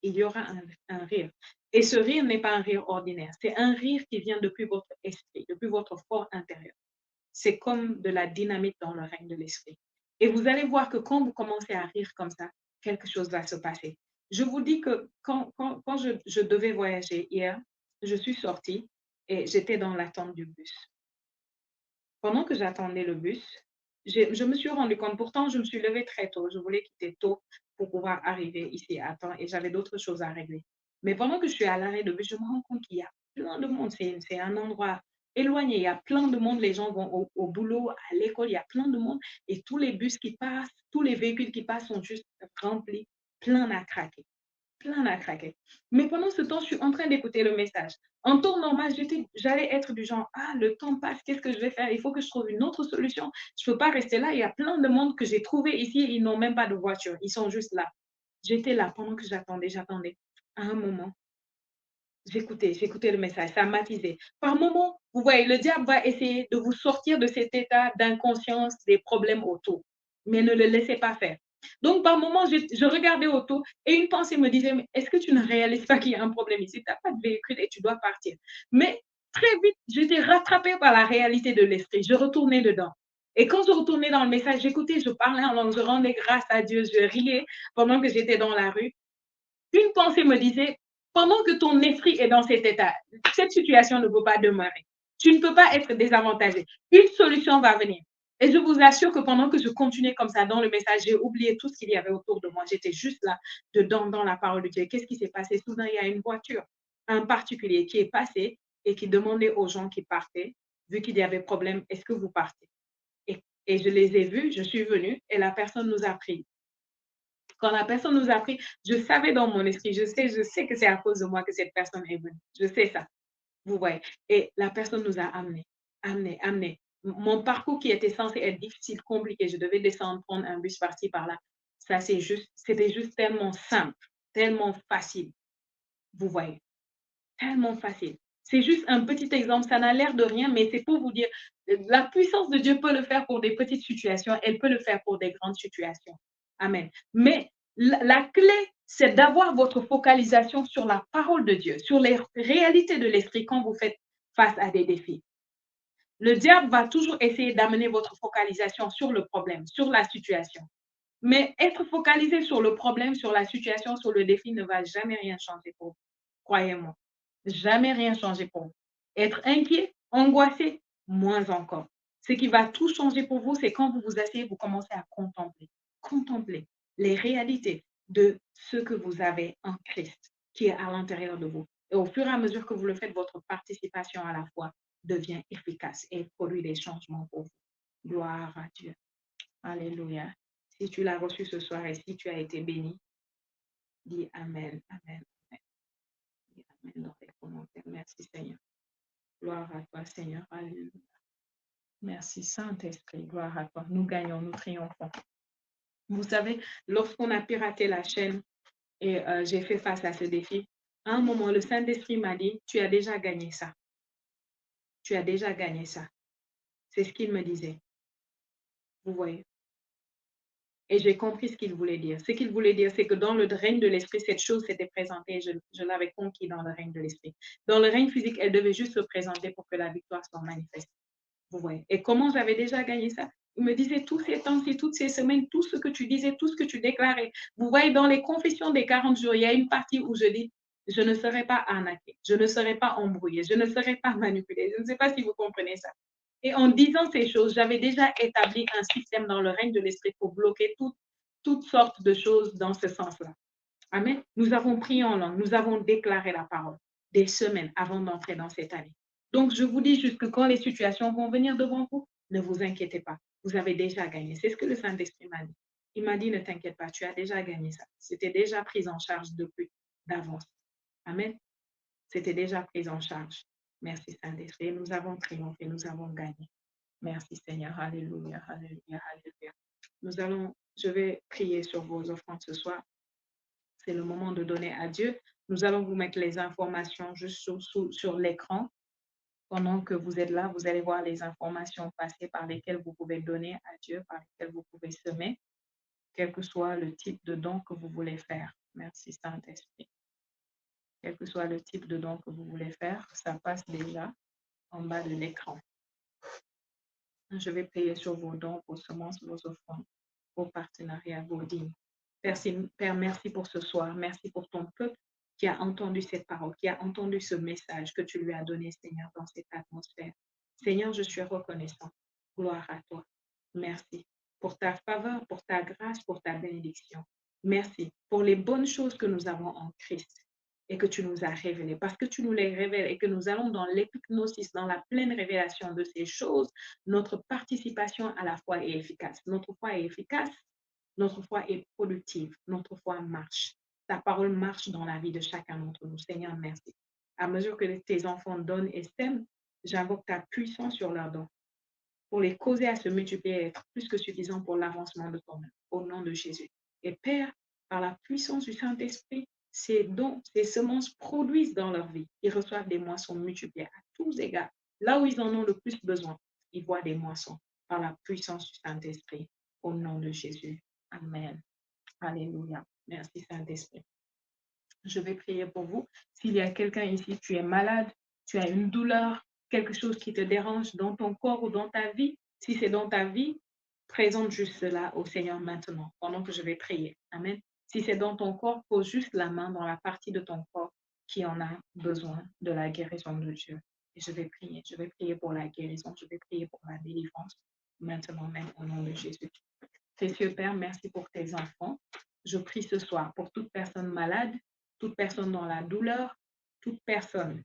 Il y aura un rire. Et ce rire n'est pas un rire ordinaire. C'est un rire qui vient depuis votre esprit, depuis votre fort intérieur. C'est comme de la dynamite dans le règne de l'esprit. Et vous allez voir que quand vous commencez à rire comme ça, quelque chose va se passer. Je vous dis que quand je devais voyager hier, je suis sortie et j'étais dans l'attente du bus. Pendant que j'attendais le bus, je me suis rendu compte, pourtant je me suis levée très tôt, je voulais quitter tôt pour pouvoir arriver ici à temps et j'avais d'autres choses à régler. Mais pendant que je suis à l'arrêt de bus, je me rends compte qu'il y a plein de monde, c'est un endroit éloigné, il y a plein de monde, les gens vont au boulot, à l'école, il y a plein de monde et tous les bus qui passent, tous les véhicules qui passent sont juste remplis, plein à craquer plein à craquer. Mais pendant ce temps, je suis en train d'écouter le message. En temps normal, j'allais être du genre, ah, le temps passe, qu'est-ce que je vais faire? Il faut que je trouve une autre solution. Je ne peux pas rester là. Il y a plein de monde que j'ai trouvé ici, ils n'ont même pas de voiture. Ils sont juste là. J'étais là pendant que j'attendais. À un moment, j'écoutais le message, ça m'attisait. Par moment, vous voyez, le diable va essayer de vous sortir de cet état d'inconscience des problèmes autour, mais ne le laissez pas faire. Donc, par moment, je regardais autour et une pensée me disait, mais est-ce que tu ne réalises pas qu'il y a un problème ici? Tu n'as pas de véhicule et tu dois partir. Mais très vite, j'étais rattrapée par la réalité de l'esprit. Je retournais dedans. Et quand je retournais dans le message, j'écoutais, je parlais en langue, je rendais grâce à Dieu, je riais pendant que j'étais dans la rue. Une pensée me disait, pendant que ton esprit est dans cet état, cette situation ne peut pas demeurer. Tu ne peux pas être désavantagé. Une solution va venir. Et je vous assure que pendant que je continuais comme ça dans le message, j'ai oublié tout ce qu'il y avait autour de moi. J'étais juste là, dedans, dans la parole de Dieu. Qu'est-ce qui s'est passé? Soudain, il y a une voiture, un particulier qui est passé et qui demandait aux gens qui partaient, vu qu'il y avait problème, est-ce que vous partez? Et je les ai vus, je suis venue et la personne nous a pris. Quand la personne nous a pris, je savais dans mon esprit, je sais que c'est à cause de moi que cette personne est venue. Je sais ça, vous voyez. Et la personne nous a amenés. Mon parcours qui était censé être difficile, compliqué, je devais descendre, prendre un bus par-ci, par-là. Ça, c'était juste tellement simple, tellement facile, vous voyez, tellement facile. C'est juste un petit exemple, ça n'a l'air de rien, mais c'est pour vous dire, la puissance de Dieu peut le faire pour des petites situations, elle peut le faire pour des grandes situations. Amen. Mais la clé, c'est d'avoir votre focalisation sur la parole de Dieu, sur les réalités de l'esprit quand vous faites face à des défis. Le diable va toujours essayer d'amener votre focalisation sur le problème, sur la situation. Mais être focalisé sur le problème, sur la situation, sur le défi ne va jamais rien changer pour vous. Croyez-moi. Jamais rien changer pour vous. Être inquiet, angoissé, moins encore. Ce qui va tout changer pour vous, c'est quand vous vous asseyez, vous commencez à contempler. Contempler les réalités de ce que vous avez en Christ qui est à l'intérieur de vous. Et au fur et à mesure que vous le faites, votre participation à la foi devient efficace et produit des changements pour vous. Gloire à Dieu. Alléluia. Si tu l'as reçu ce soir et si tu as été béni, dis Amen, Amen, Amen. Dis Amen dans les commentaires. Merci Seigneur. Gloire à toi Seigneur. Alléluia. Merci Saint-Esprit. Gloire à toi. Nous gagnons, nous triomphons. Vous savez, lorsqu'on a piraté la chaîne et j'ai fait face à ce défi, à un moment, le Saint-Esprit m'a dit, tu as déjà gagné ça. Tu as déjà gagné ça. C'est ce qu'il me disait. Vous voyez. Et j'ai compris ce qu'il voulait dire. Ce qu'il voulait dire, c'est que dans le règne de l'esprit, cette chose s'était présentée. Je l'avais conquis dans le règne de l'esprit. Dans le règne physique, elle devait juste se présenter pour que la victoire soit manifeste. Vous voyez. Et comment j'avais déjà gagné ça? Il me disait tous ces temps-ci, toutes ces semaines, tout ce que tu disais, tout ce que tu déclarais. Vous voyez, dans les confessions des 40 jours, il y a une partie où je dis, je ne serai pas arnaqué, je ne serai pas embrouillé, je ne serai pas manipulé. Je ne sais pas si vous comprenez ça. Et en disant ces choses, j'avais déjà établi un système dans le règne de l'esprit pour bloquer toutes sortes de choses dans ce sens-là. Amen. Nous avons prié en langue, nous avons déclaré la parole des semaines avant d'entrer dans cette année. Donc, je vous dis juste que quand les situations vont venir devant vous, ne vous inquiétez pas. Vous avez déjà gagné. C'est ce que le Saint-Esprit m'a dit. Il m'a dit, ne t'inquiète pas, tu as déjà gagné ça. C'était déjà pris en charge depuis d'avance. Amen. C'était déjà pris en charge. Merci Saint-Esprit. Nous avons triomphé, nous avons gagné. Merci Seigneur. Alléluia, alléluia, alléluia. Je vais prier sur vos offrandes ce soir. C'est le moment de donner à Dieu. Nous allons vous mettre les informations juste sur l'écran. Pendant que vous êtes là, vous allez voir les informations passer par lesquelles vous pouvez donner à Dieu, par lesquelles vous pouvez semer, quel que soit le type de don que vous voulez faire. Merci Saint-Esprit. Quel que soit le type de don que vous voulez faire, ça passe déjà en bas de l'écran. Je vais payer sur vos dons, vos semences, vos offrandes, vos partenariats, vos dîmes. Père, merci pour ce soir. Merci pour ton peuple qui a entendu cette parole, qui a entendu ce message que tu lui as donné, Seigneur, dans cette atmosphère. Seigneur, je suis reconnaissant. Gloire à toi. Merci pour ta faveur, pour ta grâce, pour ta bénédiction. Merci pour les bonnes choses que nous avons en Christ et que tu nous as révélées. Parce que tu nous les révèles et que nous allons dans l'épignosis, dans la pleine révélation de ces choses, notre participation à la foi est efficace. Notre foi est efficace. Notre foi est productive, notre foi marche. Ta parole marche dans la vie de chacun d'entre nous. Seigneur, merci. À mesure que tes enfants donnent et sèment, j'invoque ta puissance sur leurs dons pour les causer à se multiplier et être plus que suffisant pour l'avancement de ton œuvre. Au nom de Jésus. Et Père, par la puissance du Saint-Esprit, ces dons, ces semences produisent dans leur vie. Ils reçoivent des moissons multipliées à tous égards. Là où ils en ont le plus besoin, ils voient des moissons par la puissance du Saint-Esprit. Au nom de Jésus. Amen. Alléluia. Merci Saint-Esprit. Je vais prier pour vous. S'il y a quelqu'un ici, tu es malade, tu as une douleur, quelque chose qui te dérange dans ton corps ou dans ta vie, si c'est dans ta vie, présente juste cela au Seigneur maintenant, pendant que je vais prier. Amen. Si c'est dans ton corps, pose juste la main dans la partie de ton corps qui en a besoin de la guérison de Dieu. Et je vais prier. Je vais prier pour la guérison. Je vais prier pour la délivrance maintenant même au nom de Jésus. Précieux Père, merci pour tes enfants. Je prie ce soir pour toute personne malade, toute personne dans la douleur, toute personne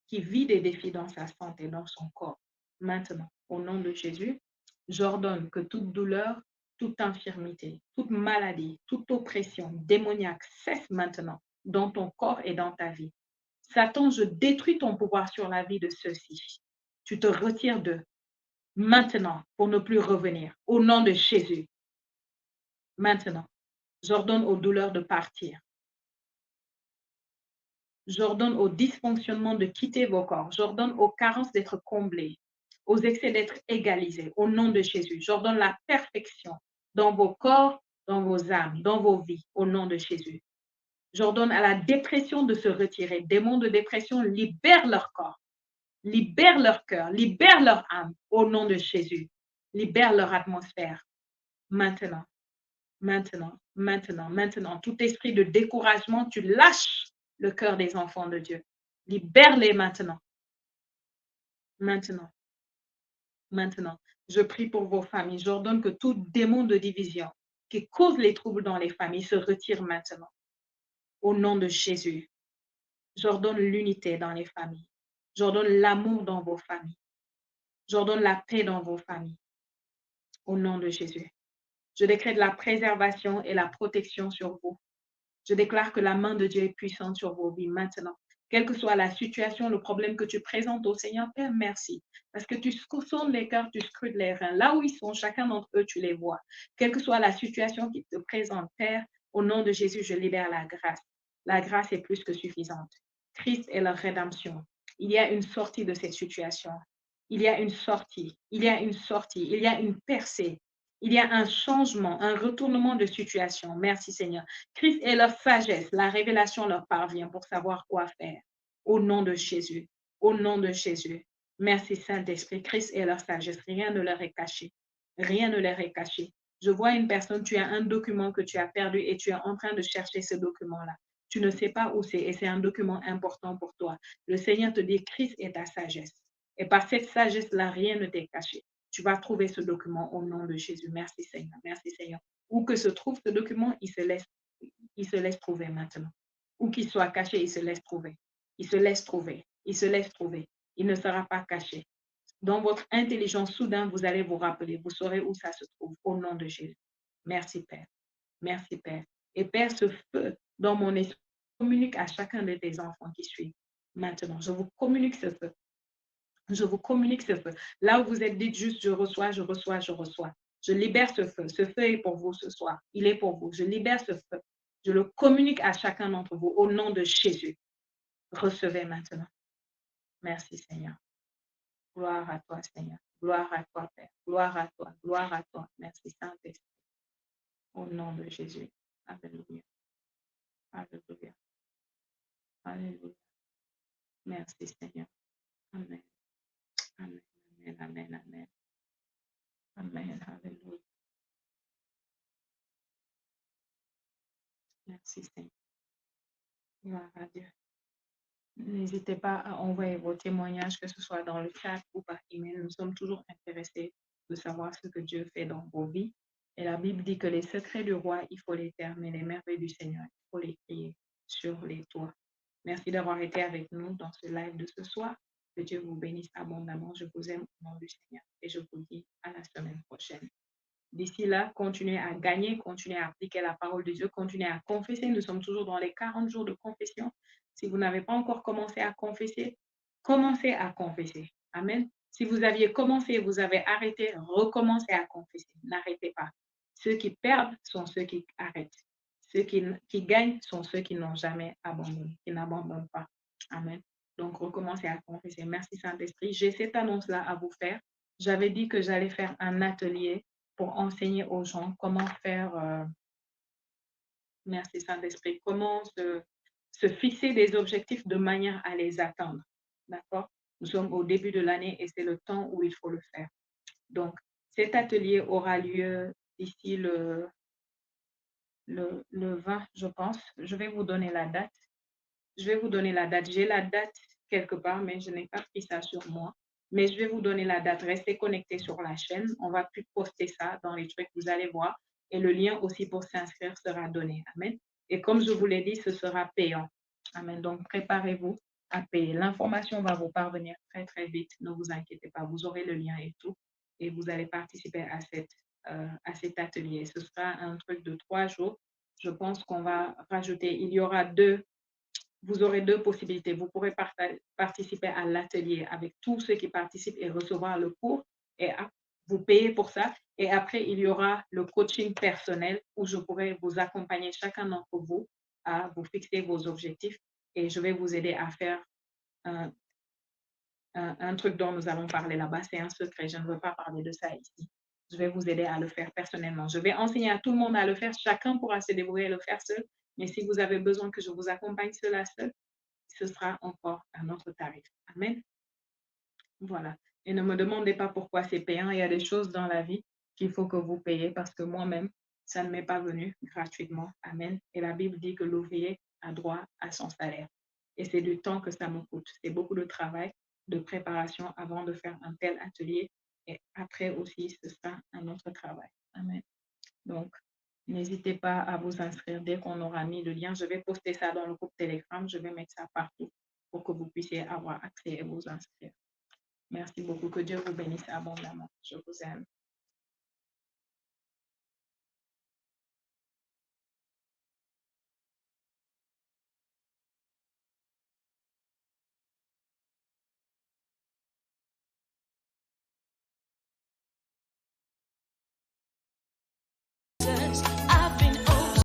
qui vit des défis dans sa santé, dans son corps. Maintenant, au nom de Jésus, j'ordonne que toute douleur, toute infirmité, toute maladie, toute oppression démoniaque cesse maintenant dans ton corps et dans ta vie. Satan, je détruis ton pouvoir sur la vie de ceux-ci. Tu te retires d'eux maintenant pour ne plus revenir. Au nom de Jésus. Maintenant, j'ordonne aux douleurs de partir. J'ordonne aux dysfonctionnements de quitter vos corps. J'ordonne aux carences d'être comblées, aux excès d'être égalisés. Au nom de Jésus, j'ordonne la perfection dans vos corps, dans vos âmes, dans vos vies. Au nom de Jésus. J'ordonne à la dépression de se retirer. Démons de dépression, libère leur corps, libère leur cœur, libère leur âme. Au nom de Jésus. Libère leur atmosphère. Maintenant. Maintenant, maintenant, maintenant, tout esprit de découragement, tu lâches le cœur des enfants de Dieu. Libère-les maintenant. Maintenant. Maintenant. Je prie pour vos familles. J'ordonne que tout démon de division qui cause les troubles dans les familles se retire maintenant. Au nom de Jésus. J'ordonne l'unité dans les familles. J'ordonne l'amour dans vos familles. J'ordonne la paix dans vos familles. au nom de Jésus. Je décrète la préservation et la protection sur vous. Je déclare que la main de Dieu est puissante sur vos vies maintenant. Quelle que soit la situation, le problème que tu présentes au Seigneur, Père, merci. Parce que tu sondes les cœurs, tu scrutes les reins. Là où ils sont, chacun d'entre eux, tu les vois. Quelle que soit la situation qui te présente, Père, au nom de Jésus, je libère la grâce. La grâce est plus que suffisante. Christ est la rédemption. Il y a une sortie de cette situation. Il y a une sortie. Il y a une sortie. Il y a une percée. Il y a un changement, un retournement de situation. Merci Seigneur. Christ est leur sagesse. La révélation leur parvient pour savoir quoi faire. Au nom de Jésus. Au nom de Jésus. Merci Saint-Esprit. Christ est leur sagesse. Rien ne leur est caché. Rien ne leur est caché. Je vois une personne, tu as un document que tu as perdu et tu es en train de chercher ce document-là. Tu ne sais pas où c'est et c'est un document important pour toi. Le Seigneur te dit, Christ est ta sagesse. Et par cette sagesse-là, rien ne t'est caché. Tu vas trouver ce document au nom de Jésus. Merci Seigneur. Merci Seigneur. Où que se trouve ce document, il se laisse trouver maintenant. Où qu'il soit caché, il se laisse trouver. Il se laisse trouver. Il se laisse trouver. Il ne sera pas caché. Dans votre intelligence, soudain, vous allez vous rappeler. Vous saurez où ça se trouve au nom de Jésus. Merci Père. Merci Père. Et Père, ce feu dans mon esprit communique à chacun de tes enfants qui suivent. Maintenant, je vous communique ce feu. Je vous communique ce feu. Là où vous êtes, dites juste, je reçois, je reçois, je reçois. Je libère ce feu. Ce feu est pour vous ce soir. Il est pour vous. Je libère ce feu. Je le communique à chacun d'entre vous au nom de Jésus. Recevez maintenant. Merci Seigneur. Gloire à toi Seigneur. Gloire à toi Père. Gloire à toi. Gloire à toi. Merci Saint-Esprit. Au nom de Jésus. Alléluia. Alléluia. Alléluia. Merci Seigneur. Amen. Amen. Amen. Amen. Amen. Amen. Alléluia. Merci Seigneur. Gloire à Dieu. N'hésitez pas à envoyer vos témoignages, que ce soit dans le chat ou par email. Nous sommes toujours intéressés de savoir ce que Dieu fait dans vos vies. Et la Bible dit que les secrets du roi, il faut les taire, mais les merveilles du Seigneur, il faut les crier sur les toits. Merci d'avoir été avec nous dans ce live de ce soir. Que Dieu vous bénisse abondamment. Je vous aime au nom du Seigneur et je vous dis à la semaine prochaine. D'ici là, continuez à gagner, continuez à appliquer la parole de Dieu, continuez à confesser. Nous sommes toujours dans les 40 jours de confession. Si vous n'avez pas encore commencé à confesser, commencez à confesser. Amen. Si vous aviez commencé et vous avez arrêté, recommencez à confesser. N'arrêtez pas. Ceux qui perdent sont ceux qui arrêtent. Ceux qui gagnent sont ceux qui n'ont jamais abandonné, qui n'abandonnent pas. Amen. Donc, recommencez à confesser. Merci Saint-Esprit. J'ai cette annonce-là à vous faire. J'avais dit que j'allais faire un atelier pour enseigner aux gens comment faire, merci Saint-Esprit, comment se fixer des objectifs de manière à les atteindre. D'accord? Nous sommes au début de l'année et c'est le temps où il faut le faire. Donc, cet atelier aura lieu d'ici le 20, je pense. Je vais vous donner la date. Je vais vous donner la date. J'ai la date quelque part, mais je n'ai pas pris ça sur moi. Mais je vais vous donner la date. Restez connectés sur la chaîne. On va plus poster ça dans les trucs, vous allez voir. Et le lien aussi pour s'inscrire sera donné. Amen. Et comme je vous l'ai dit, ce sera payant. Amen. Donc, préparez-vous à payer. L'information va vous parvenir très, très vite. Ne vous inquiétez pas. Vous aurez le lien et tout. Et vous allez participer à cet atelier. Ce sera un truc de 3 jours. Je pense qu'on va rajouter, vous aurez 2 possibilités. Vous pourrez participer à l'atelier avec tous ceux qui participent et recevoir le cours et vous payez pour ça. Et après, il y aura le coaching personnel où je pourrai vous accompagner chacun d'entre vous à vous fixer vos objectifs et je vais vous aider à faire un truc dont nous allons parler là-bas. C'est un secret. Je ne veux pas parler de ça ici. Je vais vous aider à le faire personnellement. Je vais enseigner à tout le monde à le faire. Chacun pourra se débrouiller à le faire seul. Mais si vous avez besoin que je vous accompagne seul à seul, ce sera encore un autre tarif. Amen. Voilà. Et ne me demandez pas pourquoi c'est payant. Il y a des choses dans la vie qu'il faut que vous payez parce que moi-même, ça ne m'est pas venu gratuitement. Amen. Et la Bible dit que l'ouvrier a droit à son salaire. Et c'est du temps que ça me coûte. C'est beaucoup de travail, de préparation avant de faire un tel atelier. Et après aussi, ce sera un autre travail. Amen. Donc, n'hésitez pas à vous inscrire dès qu'on aura mis le lien. Je vais poster ça dans le groupe Telegram. Je vais mettre ça partout pour que vous puissiez avoir accès et vous inscrire. Merci beaucoup. Que Dieu vous bénisse abondamment. Je vous aime.